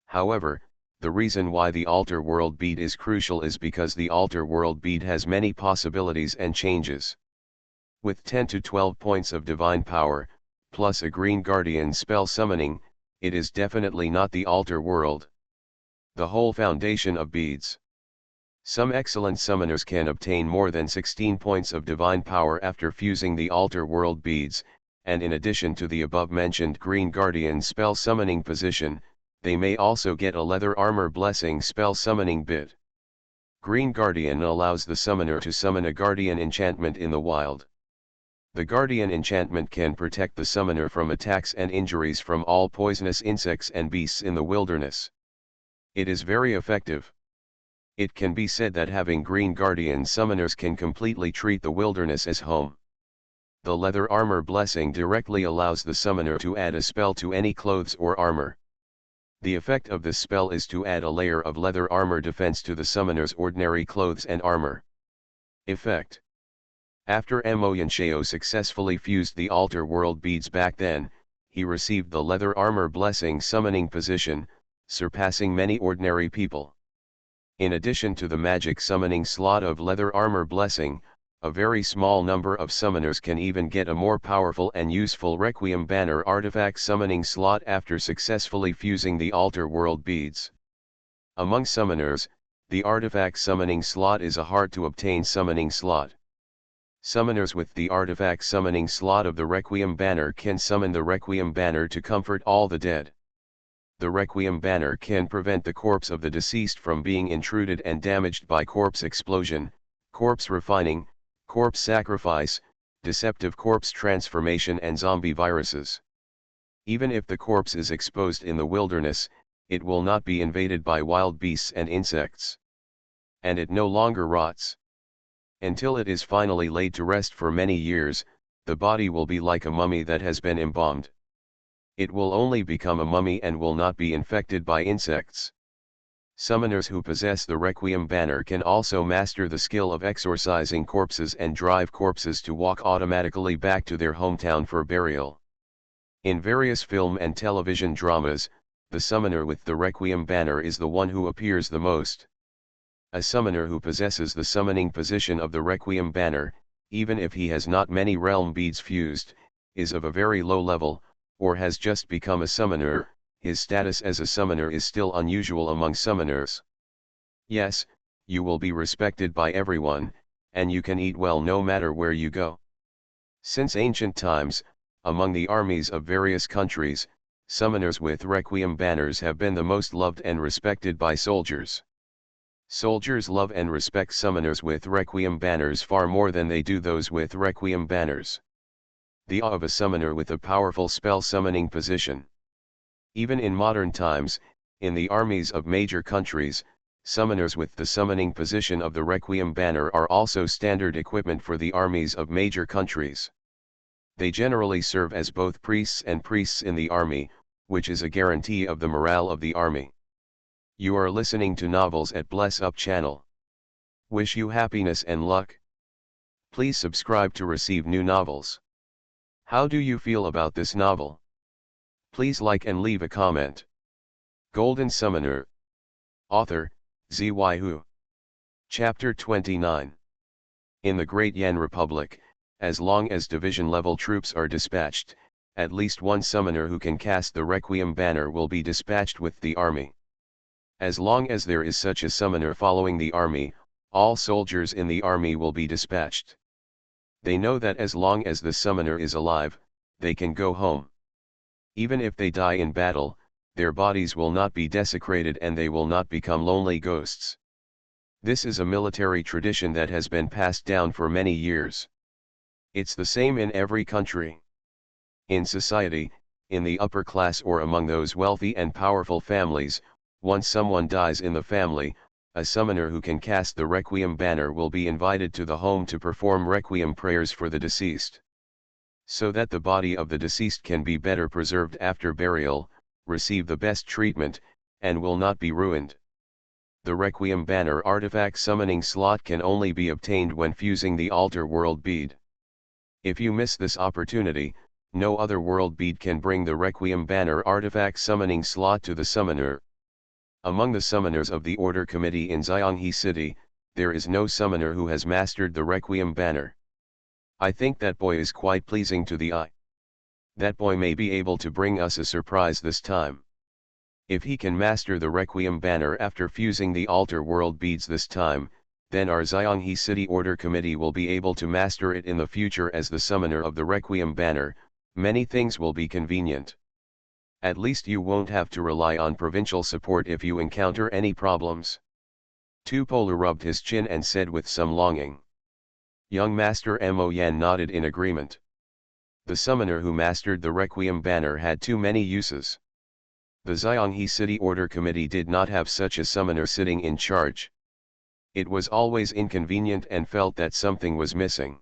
However, The reason why the altar world bead is crucial is because the altar world bead has many possibilities and changes. With 10 to 12 points of divine power, plus a green guardian spell summoning, it is definitely not the altar world. The whole foundation of beads. Some excellent summoners can obtain more than 16 points of divine power after fusing the altar world beads, and in addition to the above-mentioned green guardian spell summoning position, they may also get a leather armor blessing spell summoning bit. Green guardian allows the summoner to summon a guardian enchantment in the wild. The guardian enchantment can protect the summoner from attacks and injuries from all poisonous insects and beasts in the wilderness. It is very effective. It can be said that having green guardian summoners can completely treat the wilderness as home. The leather armor blessing directly allows the summoner to add a spell to any clothes or armor. The effect of this spell is to add a layer of leather armor defense to the summoner's ordinary clothes and armor. Effect. After Moyansheo successfully fused the altar world beads back then, he received the leather armor blessing summoning position, surpassing many ordinary people. In addition to the magic summoning slot of leather armor blessing, a very small number of summoners can even get a more powerful and useful Requiem banner artifact summoning slot after successfully fusing the altar world beads. Among summoners, the artifact summoning slot is a hard to obtain summoning slot. Summoners with the artifact summoning slot of the Requiem banner can summon the Requiem banner to comfort all the dead. The Requiem banner can prevent the corpse of the deceased from being intruded and damaged by corpse explosion, corpse refining, corpse sacrifice, deceptive corpse transformation and zombie viruses. Even if the corpse is exposed in the wilderness, it will not be invaded by wild beasts and insects. And it no longer rots. Until it is finally laid to rest for many years, the body will be like a mummy that has been embalmed. It will only become a mummy and will not be infected by insects. Summoners who possess the Requiem banner can also master the skill of exorcising corpses and drive corpses to walk automatically back to their hometown for burial. In various film and television dramas, the summoner with the Requiem banner is the one who appears the most. A summoner who possesses the summoning position of the Requiem banner, even if he has not many realm beads fused, is of a very low level, or has just become a summoner. His status as a summoner is still unusual among summoners. Yes, you will be respected by everyone, and you can eat well no matter where you go. Since ancient times, among the armies of various countries, summoners with Requiem banners have been the most loved and respected by soldiers. Soldiers love and respect summoners with Requiem banners far more than they do those with Requiem banners. The awe of a summoner with a powerful spell summoning position. Even in modern times, in the armies of major countries, summoners with the summoning position of the Requiem banner are also standard equipment for the armies of major countries. They generally serve as both priests and priests in the army, which is a guarantee of the morale of the army. You are listening to Novels at Bless Up channel. Wish you happiness and luck. Please subscribe to receive new novels. How do you feel about this novel? Please like and leave a comment. Golden Summoner. Author, Xuanhuan. Chapter 29. In the Great Yan Republic, as long as division-level troops are dispatched, at least one summoner who can cast the Requiem banner will be dispatched with the army. As long as there is such a summoner following the army, all soldiers in the army will be dispatched. They know that as long as the summoner is alive, they can go home. Even if they die in battle, their bodies will not be desecrated and they will not become lonely ghosts. This is a military tradition that has been passed down for many years. It's the same in every country. In society, in the upper class or among those wealthy and powerful families, once someone dies in the family, a summoner who can cast the Requiem banner will be invited to the home to perform Requiem prayers for the deceased. So that the body of the deceased can be better preserved after burial, receive the best treatment, and will not be ruined. The Requiem banner artifact summoning slot can only be obtained when fusing the altar world bead. If you miss this opportunity, no other world bead can bring the Requiem banner artifact summoning slot to the summoner. Among the summoners of the Order Committee in Xianghe City, there is no summoner who has mastered the Requiem banner. I think that boy is quite pleasing to the eye. That boy may be able to bring us a surprise this time. If he can master the Requiem banner after fusing the altar world beads this time, then our Xianghe City Order Committee will be able to master it in the future as the summoner of the Requiem banner. Many things will be convenient. At least you won't have to rely on provincial support if you encounter any problems. Tupola rubbed his chin and said with some longing. Young Master Mo Yan nodded in agreement. The summoner who mastered the Requiem banner had too many uses. The Xianghe City Order Committee did not have such a summoner sitting in charge. It was always inconvenient and felt that something was missing.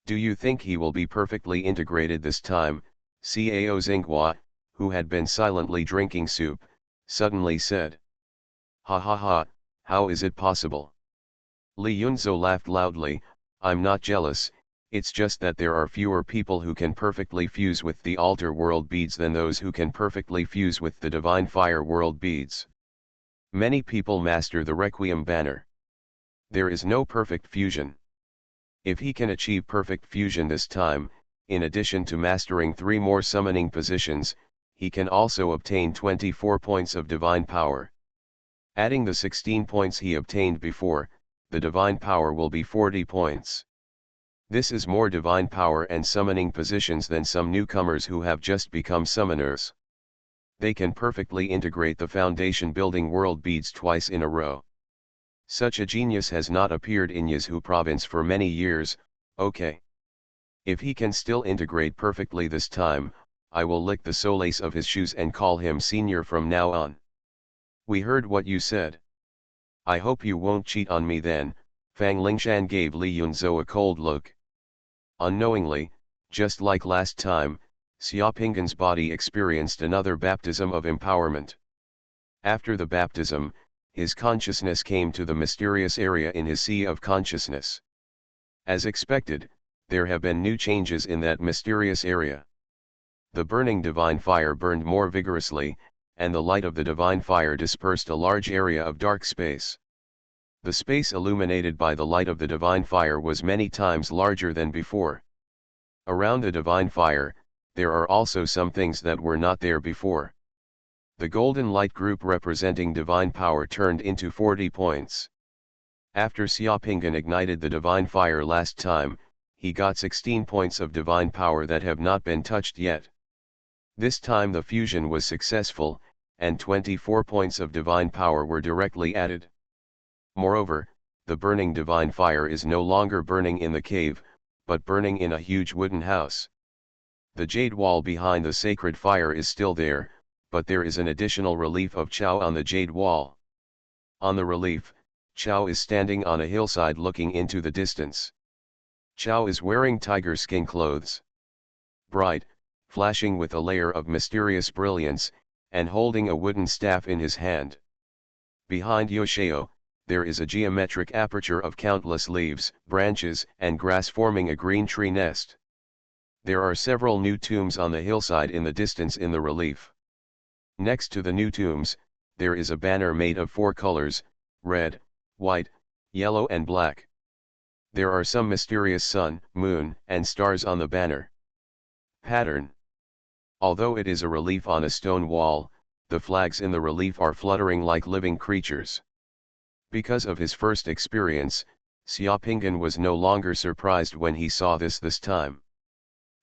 Do you think he will be perfectly integrated this time? Cao Xinghua, who had been silently drinking soup, suddenly said. Ha ha ha, how is it possible? Li Yunzhou laughed loudly. I'm not jealous, it's just that there are fewer people who can perfectly fuse with the altar world beads than those who can perfectly fuse with the divine fire world beads. Many people master the Requiem banner. There is no perfect fusion. If he can achieve perfect fusion this time, in addition to mastering 3 more summoning positions, he can also obtain 24 points of divine power. Adding the 16 points he obtained before, the divine power will be 40 points. This is more divine power and summoning positions than some newcomers who have just become summoners. They can perfectly integrate the foundation building world beads twice in a row. Such a genius has not appeared in Yizhu province for many years. Okay. If he can still integrate perfectly this time, I will lick the solace of his shoes and call him senior from now on. We heard what you said. I hope you won't cheat on me then. Fang Lingshan gave Li Yunzhou a cold look. Unknowingly, just like last time, Xiaopinggan's body experienced another baptism of empowerment. After the baptism, his consciousness came to the mysterious area in his sea of consciousness. As expected, there have been new changes in that mysterious area. The burning divine fire burned more vigorously, and the light of the divine fire dispersed a large area of dark space. The space illuminated by the light of the divine fire was many times larger than before. Around the divine fire, there are also some things that were not there before. The golden light group representing divine power turned into 40 points. After Xiaopinggan ignited the divine fire last time, he got 16 points of divine power that have not been touched yet. This time the fusion was successful, and 24 points of divine power were directly added. Moreover, the burning divine fire is no longer burning in the cave, but burning in a huge wooden house. The jade wall behind the sacred fire is still there, but there is an additional relief of Chao on the jade wall. On the relief, Chao is standing on a hillside looking into the distance. Chao is wearing tiger skin clothes. Bright, flashing with a layer of mysterious brilliance, and holding a wooden staff in his hand. Behind Yoshio, there is a geometric aperture of countless leaves, branches, and grass forming a green tree nest. There are several new tombs on the hillside in the distance in the relief. Next to the new tombs, there is a banner made of 4 colors, red, white, yellow and black. There are some mysterious sun, moon, and stars on the banner. Pattern. Although it is a relief on a stone wall, the flags in the relief are fluttering like living creatures. Because of his first experience, Xiaopinggan was no longer surprised when he saw this time.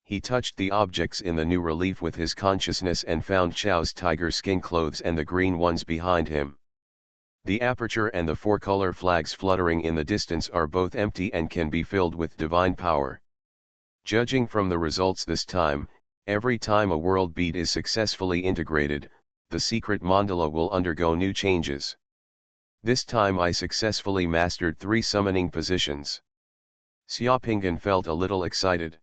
He touched the objects in the new relief with his consciousness and found Chao's tiger skin clothes and the green ones behind him. The aperture and the 4 color flags fluttering in the distance are both empty and can be filled with divine power. Judging from the results this time, every time a world bead is successfully integrated, the secret mandala will undergo new changes. This time I successfully mastered 3 summoning positions. Xiaopinggan felt a little excited.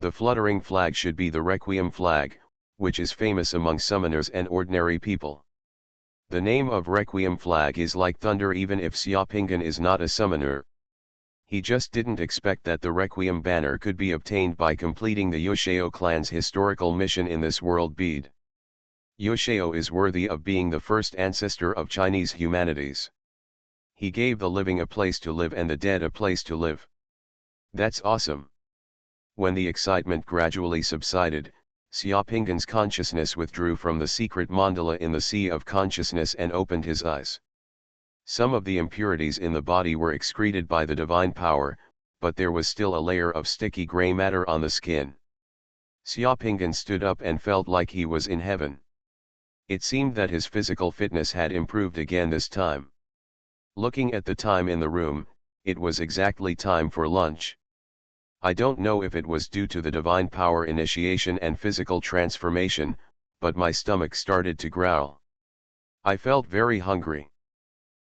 The fluttering flag should be the Requiem flag, which is famous among summoners and ordinary people. The name of Requiem flag is like thunder even if Xiaopinggan is not a summoner. He just didn't expect that the Requiem banner could be obtained by completing the Yoshio clan's historical mission in this world bead. Yoshio is worthy of being the first ancestor of Chinese humanities. He gave the living a place to live and the dead a place to live. That's awesome. When the excitement gradually subsided, Xiaoping's consciousness withdrew from the secret mandala in the sea of consciousness and opened his eyes. Some of the impurities in the body were excreted by the divine power, but there was still a layer of sticky gray matter on the skin. Xiaoping stood up and felt like he was in heaven. It seemed that his physical fitness had improved again this time. Looking at the time in the room, it was exactly time for lunch. I don't know if it was due to the divine power initiation and physical transformation, but my stomach started to growl. I felt very hungry.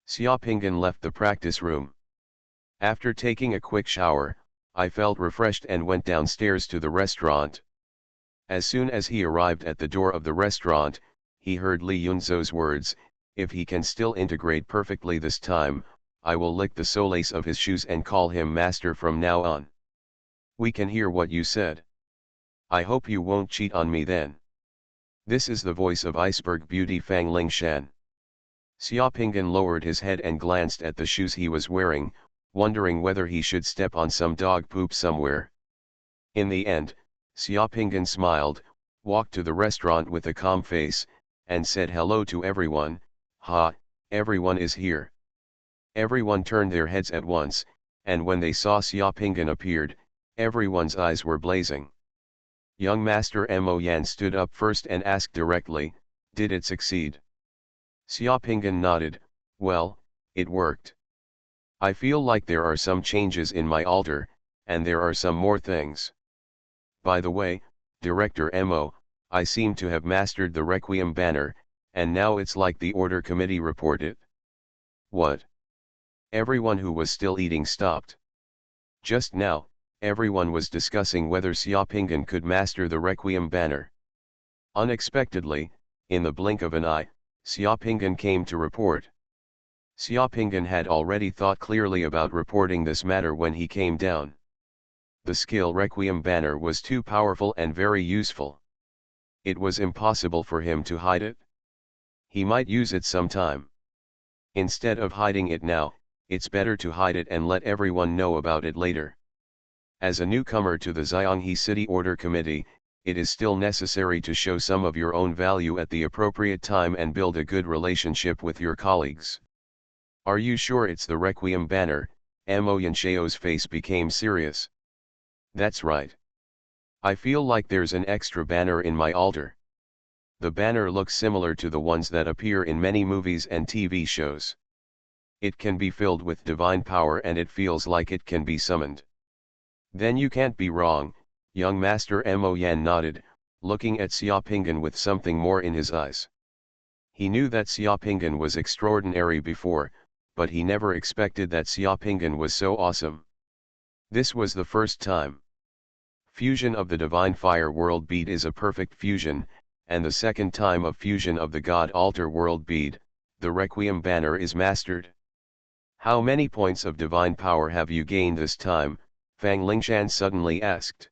Xiaoping left the practice room. After taking a quick shower, I felt refreshed and went downstairs to the restaurant. As soon as he arrived at the door of the restaurant, he heard Li Yunzou's words, "If he can still integrate perfectly this time, I will lick the solace of his shoes and call him master from now on." "We can hear what you said. I hope you won't cheat on me then." This is the voice of Iceberg Beauty Fang Lingshan. Xiaoping lowered his head and glanced at the shoes he was wearing, wondering whether he should step on some dog poop somewhere. In the end, Xiaoping smiled, walked to the restaurant with a calm face, and said hello to everyone. "Ha, everyone is here." Everyone turned their heads at once, and when they saw Xiaoping appeared, everyone's eyes were blazing. Young Master Mo Yan stood up first and asked directly, "Did it succeed?" Xiaoping nodded, "Well, it worked. I feel like there are some changes in my altar, and there are some more things. By the way, Director Mo, I seem to have mastered the Requiem banner, and now it's like the Order Committee reported." "What?" Everyone who was still eating stopped. Just now, everyone was discussing whether Xiaoping could master the Requiem banner. Unexpectedly, in the blink of an eye, Xiaoping came to report. Xiaoping had already thought clearly about reporting this matter when he came down. The skill Requiem banner was too powerful and very useful. It was impossible for him to hide it. He might use it sometime. Instead of hiding it now, it's better to hide it and let everyone know about it later. As a newcomer to the Xianghe City Order Committee, it is still necessary to show some of your own value at the appropriate time and build a good relationship with your colleagues. "Are you sure it's the Requiem banner?" Mo Yanxiao's face became serious. "That's right. I feel like there's an extra banner in my altar. The banner looks similar to the ones that appear in many movies and TV shows. It can be filled with divine power and it feels like it can be summoned." "Then you can't be wrong," young Master Mo Yan nodded, looking at Xiaoping with something more in his eyes. He knew that Xiaoping was extraordinary before, but he never expected that Xiaoping was so awesome. This was the first time. Fusion of the divine fire world bead is a perfect fusion, and the second time of fusion of the God altar world bead, the Requiem banner is mastered. "How many points of divine power have you gained this time?" Fang Lingshan suddenly asked.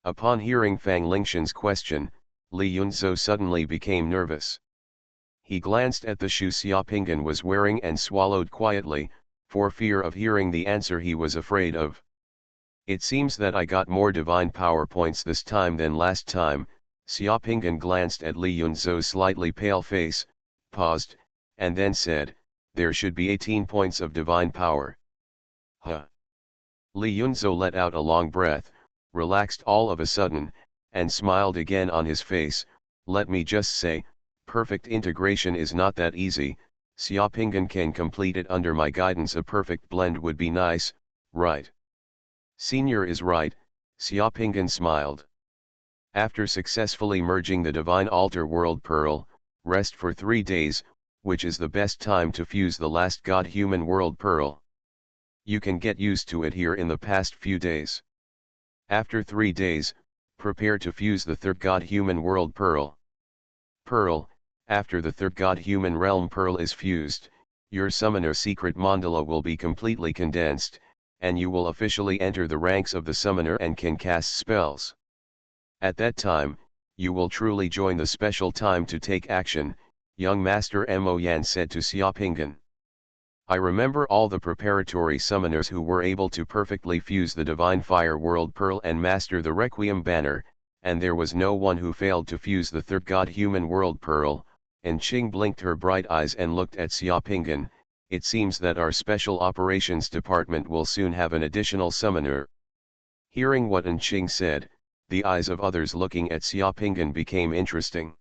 Upon hearing Fang Lingshan's question, Li Yunzhou suddenly became nervous. He glanced at the shoe Xiaoping was wearing and swallowed quietly, for fear of hearing the answer he was afraid of. "It seems that I got more divine power points this time than last time." Xiaoping glanced at Li Yunzhou's slightly pale face, paused, and then said, "There should be 18 points of divine power." "Huh." Li Yunzhou let out a long breath, relaxed all of a sudden, and smiled again on his face. "Let me just say, perfect integration is not that easy. Xiaoping can complete it under my guidance. A perfect blend would be nice, right?" "Senior is right," Xiaoping smiled. After successfully merging the divine altar world pearl, rest for 3 days, which is the best time to fuse the last god-human world pearl. You can get used to it here in the past few days. After 3 days, prepare to fuse the third god-human world pearl. After the third god-human realm pearl is fused, your summoner secret mandala will be completely condensed, and you will officially enter the ranks of the summoner and can cast spells. At that time, you will truly join the special time to take action, young Master Mo Yan said to Xiaopingan. I remember all the preparatory summoners who were able to perfectly fuse the Divine Fire World Pearl and master the Requiem Banner, and there was no one who failed to fuse the Third God Human World Pearl, and Qing blinked her bright eyes and looked at Xiaopingan. It seems that our Special Operations Department will soon have an additional summoner. Hearing what Qing said, the eyes of others looking at Xiaopingan became interesting.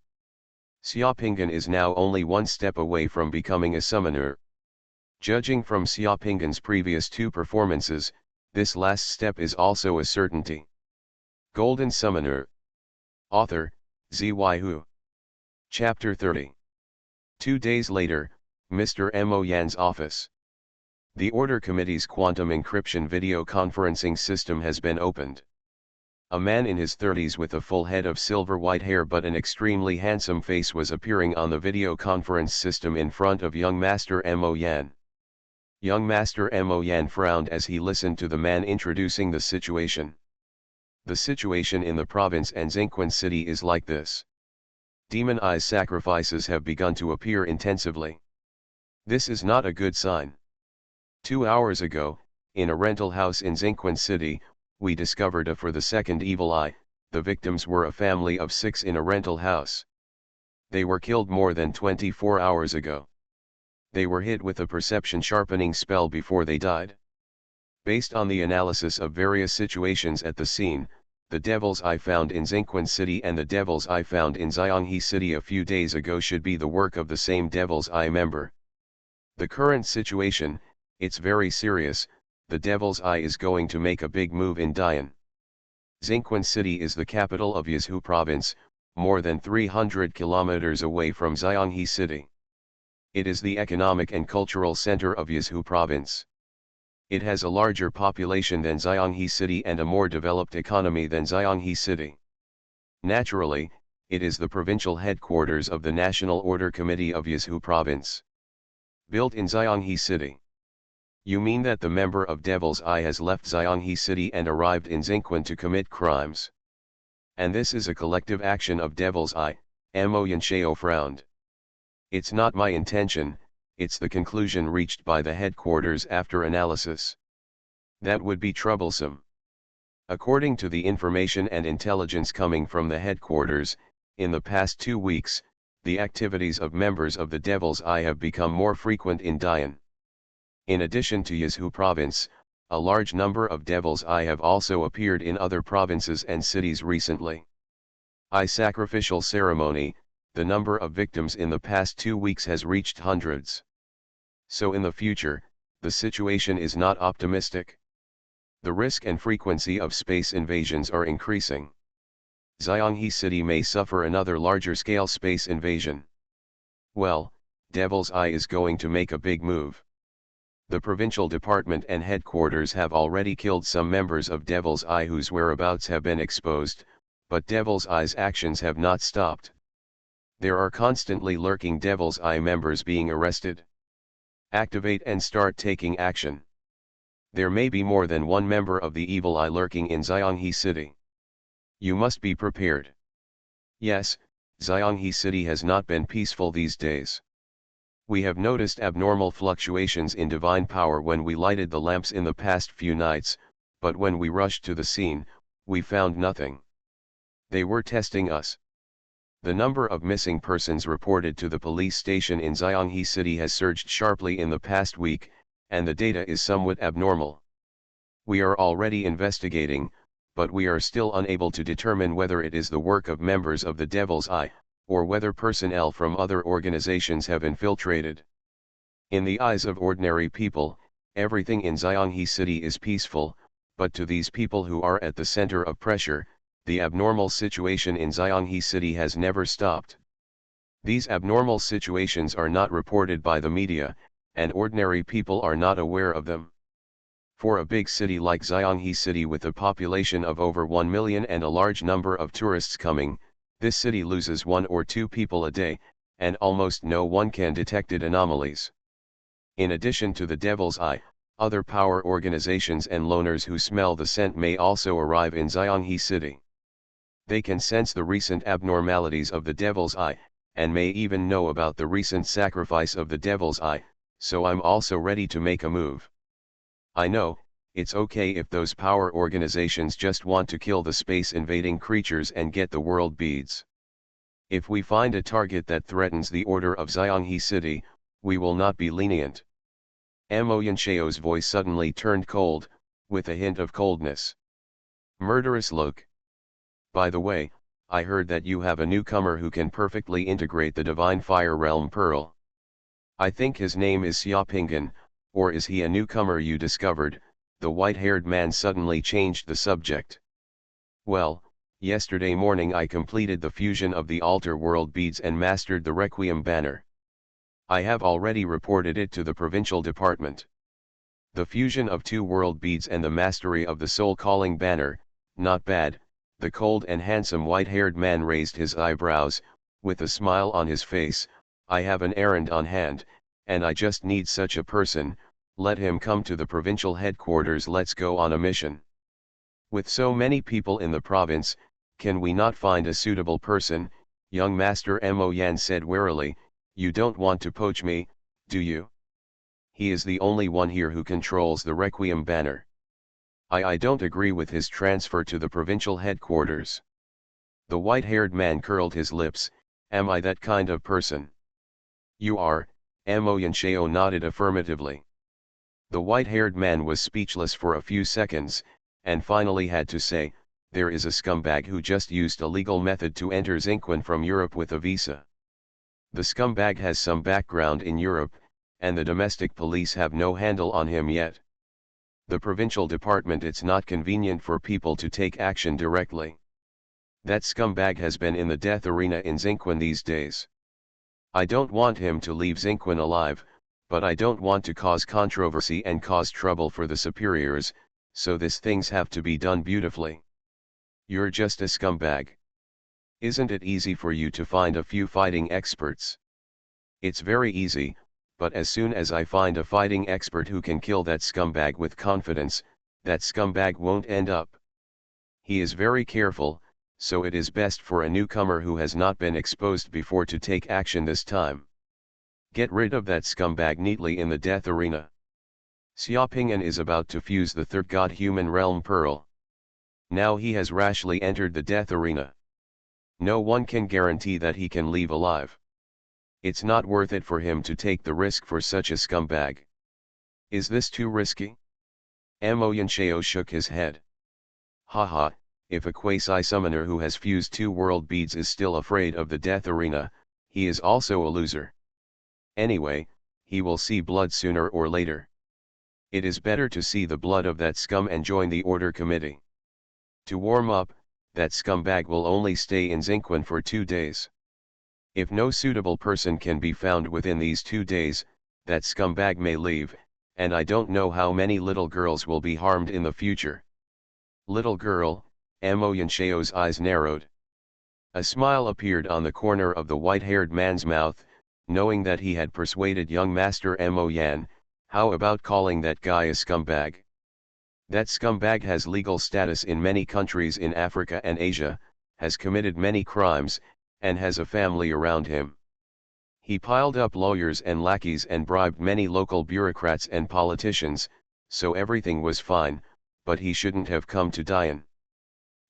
Xiaopingan is now only one step away from becoming a summoner. Judging from Xiaopingan's previous 2 performances, this last step is also a certainty. Golden Summoner. Author, Xuanhuan. Chapter 30. 2 days later, Mr. Mo Yan's office. The Order Committee's quantum encryption video conferencing system has been opened. A man in his 30s with a full head of silver white hair but an extremely handsome face was appearing on the video conference system in front of young Master Mo Yan. Young Master Mo Yan frowned as he listened to the man introducing the situation. The situation in the province and Xinquan city is like this. Demon Eyes sacrifices have begun to appear intensively. This is not a good sign. 2 hours ago, in a rental house in Xinquan city, we discovered for the second evil eye. The victims were a family of 6 in a rental house. They were killed more than 24 hours ago. They were hit with a perception sharpening spell before they died. Based on the analysis of various situations at the scene, the Devil's Eye found in Xinquan City and the Devil's Eye found in Xianghe City a few days ago should be the work of the same Devil's Eye member. The current situation, it's very serious. The Devil's Eye is going to make a big move in Dian. Xinquan City is the capital of Yizhou Province, more than 300 kilometers away from Xianghe City. It is the economic and cultural center of Yizhou Province. It has a larger population than Xianghe City and a more developed economy than Xianghe City. Naturally, it is the provincial headquarters of the National Order Committee of Yizhou Province. Built in Xianghe City. You mean that the member of Devil's Eye has left Xianghe City and arrived in Xinquan to commit crimes? And this is a collective action of Devil's Eye, Mo Yanshao frowned. It's not my intention, it's the conclusion reached by the headquarters after analysis. That would be troublesome. According to the information and intelligence coming from the headquarters, in the past 2 weeks, the activities of members of the Devil's Eye have become more frequent in Dian. In addition to Yizhou Province, a large number of Devil's Eye have also appeared in other provinces and cities recently. Eye sacrificial ceremony, the number of victims in the past 2 weeks has reached hundreds. So in the future, the situation is not optimistic. The risk and frequency of space invasions are increasing. Xianghe City may suffer another larger-scale space invasion. Well, Devil's Eye is going to make a big move. The provincial department and headquarters have already killed some members of Devil's Eye whose whereabouts have been exposed, but Devil's Eye's actions have not stopped. There are constantly lurking Devil's Eye members being arrested. Activate and start taking action. There may be more than one member of the Evil Eye lurking in Xianghe City. You must be prepared. Yes, Xianghe City has not been peaceful these days. We have noticed abnormal fluctuations in divine power when we lighted the lamps in the past few nights, but when we rushed to the scene, we found nothing. They were testing us. The number of missing persons reported to the police station in Xianghe City has surged sharply in the past week, and the data is somewhat abnormal. We are already investigating, but we are still unable to determine whether it is the work of members of the Devil's Eye, or whether personnel from other organizations have infiltrated. In the eyes of ordinary people, everything in Xianghe City is peaceful, but to these people who are at the center of pressure, the abnormal situation in Xianghe City has never stopped. These abnormal situations are not reported by the media, and ordinary people are not aware of them. For a big city like Xianghe City with a population of over 1 million and a large number of tourists coming, this city loses 1 or 2 people a day, and almost no one can detect anomalies. In addition to the Devil's Eye, other power organizations and loners who smell the scent may also arrive in Xianghe City. They can sense the recent abnormalities of the Devil's Eye, and may even know about the recent sacrifice of the Devil's Eye, so I'm also ready to make a move. I know, it's okay if those power organizations just want to kill the space-invading creatures and get the world beads. If we find a target that threatens the order of Xianghe City, we will not be lenient. Mo Yancheo's voice suddenly turned cold, with a hint of coldness. Murderous look. By the way, I heard that you have a newcomer who can perfectly integrate the Divine Fire Realm Pearl. I think his name is Xiaopingan, or is he a newcomer you discovered? The white-haired man suddenly changed the subject. Well, yesterday morning I completed the fusion of the altar world beads and mastered the Requiem banner. I have already reported it to the provincial department. The fusion of 2 world beads and the mastery of the soul calling banner, not bad. The cold and handsome white-haired man raised his eyebrows, with a smile on his face. I have an errand on hand, and I just need such a person. Let him come to the provincial headquarters. Let's go on a mission. With so many people in the province, can we not find a suitable person? Young Master Mo Yan said warily. You don't want to poach me, do you? He is the only one here who controls the Requiem banner. I don't agree with his transfer to the provincial headquarters. The white-haired man curled his lips. Am I that kind of person? You are. Mo Yancheo nodded affirmatively. The white-haired man was speechless for a few seconds, and finally had to say, there is a scumbag who just used a legal method to enter Xinquan from Europe with a visa. The scumbag has some background in Europe, and the domestic police have no handle on him yet. The provincial department, it's not convenient for people to take action directly. That scumbag has been in the death arena in Xinquan these days. I don't want him to leave Xinquan alive, but I don't want to cause controversy and cause trouble for the superiors, so these things have to be done beautifully. You're just a scumbag. Isn't it easy for you to find a few fighting experts? It's very easy, but as soon as I find a fighting expert who can kill that scumbag with confidence, that scumbag won't end up. He is very careful, so it is best for a newcomer who has not been exposed before to take action this time. Get rid of that scumbag neatly in the death arena. Xiaopingan is about to fuse the third God-human realm pearl. Now he has rashly entered the death arena. No one can guarantee that he can leave alive. It's not worth it for him to take the risk for such a scumbag. Is this too risky? Mo Yancheo shook his head. Haha, if a quasi-summoner who has fused 2 world beads is still afraid of the death arena, he is also a loser. Anyway, he will see blood sooner or later. It is better to see the blood of that scum and join the order committee. To warm up, that scumbag will only stay in Xinquan for 2 days. If no suitable person can be found within these 2 days, that scumbag may leave, and I don't know how many little girls will be harmed in the future. Little girl? Mo Yancheo's eyes narrowed. A smile appeared on the corner of the white-haired man's mouth. Knowing that he had persuaded young Master Mo Yan, how about calling that guy a scumbag? That scumbag has legal status in many countries in Africa and Asia, has committed many crimes, and has a family around him. He piled up lawyers and lackeys and bribed many local bureaucrats and politicians, so everything was fine, but he shouldn't have come to Dian.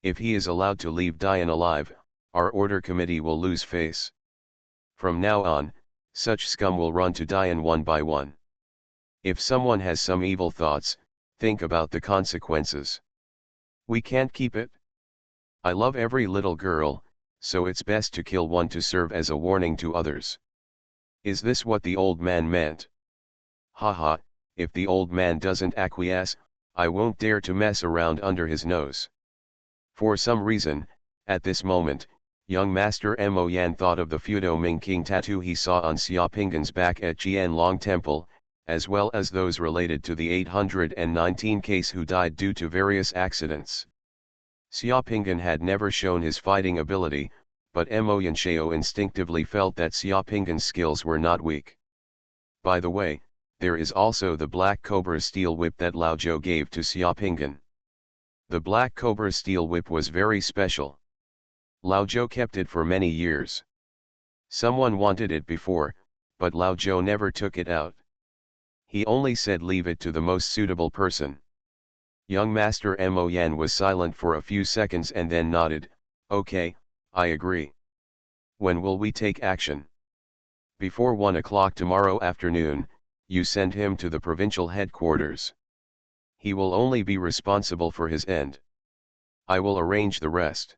If he is allowed to leave Dian alive, our order committee will lose face. From now on, such scum will run to Dian one by one. If someone has some evil thoughts, think about the consequences. We can't keep it. I love every little girl, so it's best to kill one to serve as a warning to others. Is this what the old man meant? Haha, if the old man doesn't acquiesce, I won't dare to mess around under his nose. For some reason, at this moment, young Master Mo Yan thought of the Fudo Ming King tattoo he saw on Xiaopingan's back at Jianlong Temple, as well as those related to the 819 case who died due to various accidents. Xiaopingan had never shown his fighting ability, but Mo Yancheo instinctively felt that Xiaopingan's skills were not weak. By the way, there is also the Black Cobra steel whip that Lao Zhou gave to Xiaopingan. The Black Cobra steel whip was very special. Lao Zhou kept it for many years. Someone wanted it before, but Lao Zhou never took it out. He only said leave it to the most suitable person. Young Master Mo Yan was silent for a few seconds and then nodded, okay, I agree. When will we take action? Before 1 o'clock tomorrow afternoon, you send him to the provincial headquarters. He will only be responsible for his end. I will arrange the rest.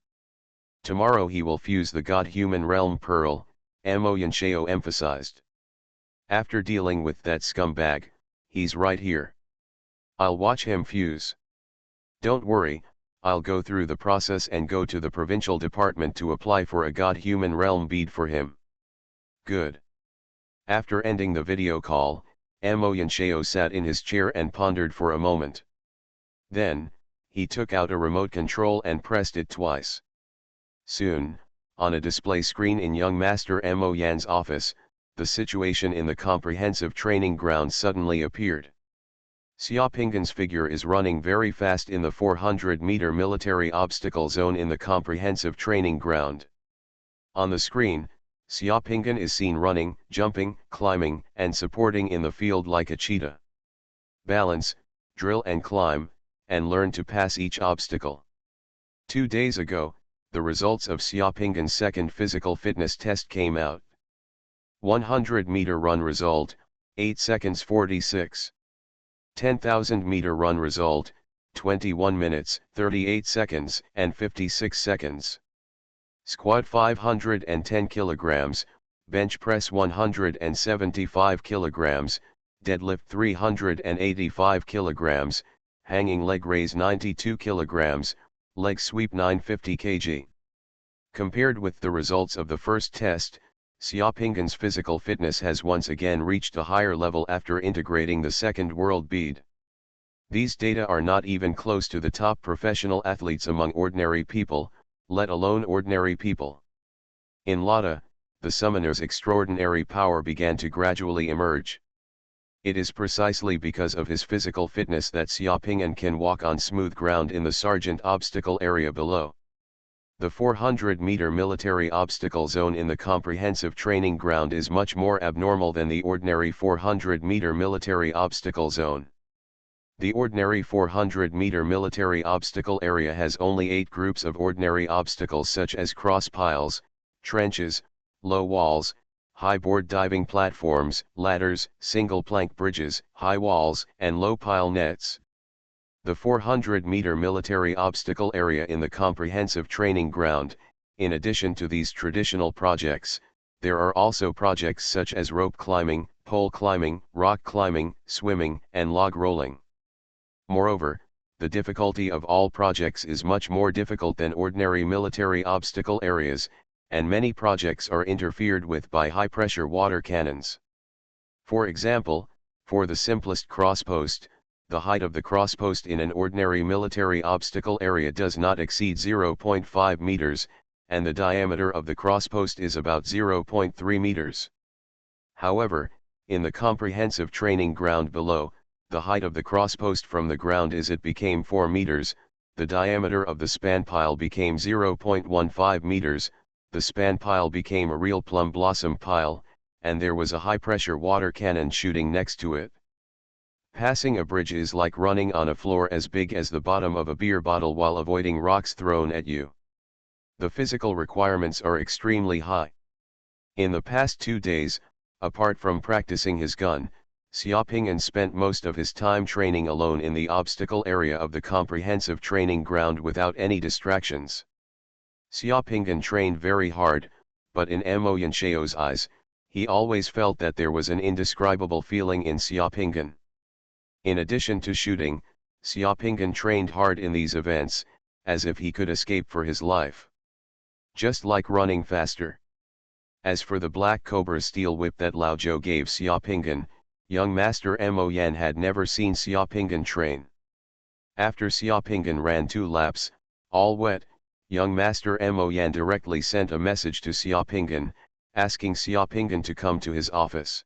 Tomorrow he will fuse the God-Human Realm Pearl, Mo Yanshao emphasized. After dealing with that scumbag, he's right here. I'll watch him fuse. Don't worry, I'll go through the process and go to the provincial department to apply for a God-Human Realm bead for him. Good. After ending the video call, Mo Yanshao sat in his chair and pondered for a moment. Then, he took out a remote control and pressed it twice. Soon, on a display screen in young Master Mo Yan's office, the situation in the comprehensive training ground suddenly appeared. Xiaopinggan's figure is running very fast in the 400-meter military obstacle zone in the comprehensive training ground. On the screen, Xiaopinggan is seen running, jumping, climbing, and supporting in the field like a cheetah. Balance, drill and climb, and learn to pass each obstacle. 2 days ago, the results of Xiaopinggan's second physical fitness test came out. 100-meter run result, 8 seconds 46. 10,000-meter run result, 21 minutes, 38 seconds, and 56 seconds. Squat 510 kilograms, bench press 175 kilograms, deadlift 385 kilograms, hanging leg raise 92 kilograms, leg sweep 950 kg. Compared with the results of the first test, Xiaopinggan's physical fitness has once again reached a higher level after integrating the second world bead. These data are not even close to the top professional athletes among ordinary people, let alone ordinary people. In Lada, the summoner's extraordinary power began to gradually emerge. It is precisely because of his physical fitness that Xiaopinggan can walk on smooth ground in the Sergeant obstacle area below. The 400-meter military obstacle zone in the comprehensive training ground is much more abnormal than the ordinary 400-meter military obstacle zone. The ordinary 400-meter military obstacle area has only 8 groups of ordinary obstacles such as cross piles, trenches, low walls, high board diving platforms, ladders, single plank bridges, high walls, and low pile nets. The 400-meter military obstacle area in the comprehensive training ground, in addition to these traditional projects, there are also projects such as rope climbing, pole climbing, rock climbing, swimming, and log rolling. Moreover, the difficulty of all projects is much more difficult than ordinary military obstacle areas, and many projects are interfered with by high-pressure water cannons. For example, for the simplest crosspost, the height of the crosspost in an ordinary military obstacle area does not exceed 0.5 meters, and the diameter of the crosspost is about 0.3 meters. However, in the comprehensive training ground below, the height of the crosspost from the ground became 4 meters, the diameter of the span pile became 0.15 meters, the span pile became a real plum blossom pile, and there was a high-pressure water cannon shooting next to it. Passing a bridge is like running on a floor as big as the bottom of a beer bottle while avoiding rocks thrown at you. The physical requirements are extremely high. In the past 2 days, apart from practicing his gun, Xiaopinggan spent most of his time training alone in the obstacle area of the comprehensive training ground without any distractions. Xiaopinggan trained very hard, but in Mo Yanshao's eyes, he always felt that there was an indescribable feeling in Xiaopinggan. In addition to shooting, Xiaopinggan trained hard in these events, as if he could escape for his life. Just like running faster. As for the Black Cobra steel whip that Lao Zhou gave Xiaopinggan, young Master Mo Yan had never seen Xiaopinggan train. After Xiaopinggan ran 2 laps, all wet, young Master Mo Yan directly sent a message to Xiaopinggan, asking Xiaopinggan to come to his office.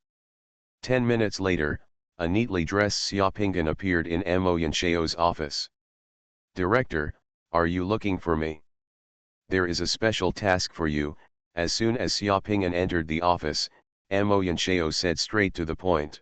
10 minutes later, a neatly dressed Xiaopinggan appeared in Mo Yanshao's office. "Director, are you looking for me?" there is a special task for you." As soon as Xiaoping'an entered the office, Mo Yanshao said straight to the point.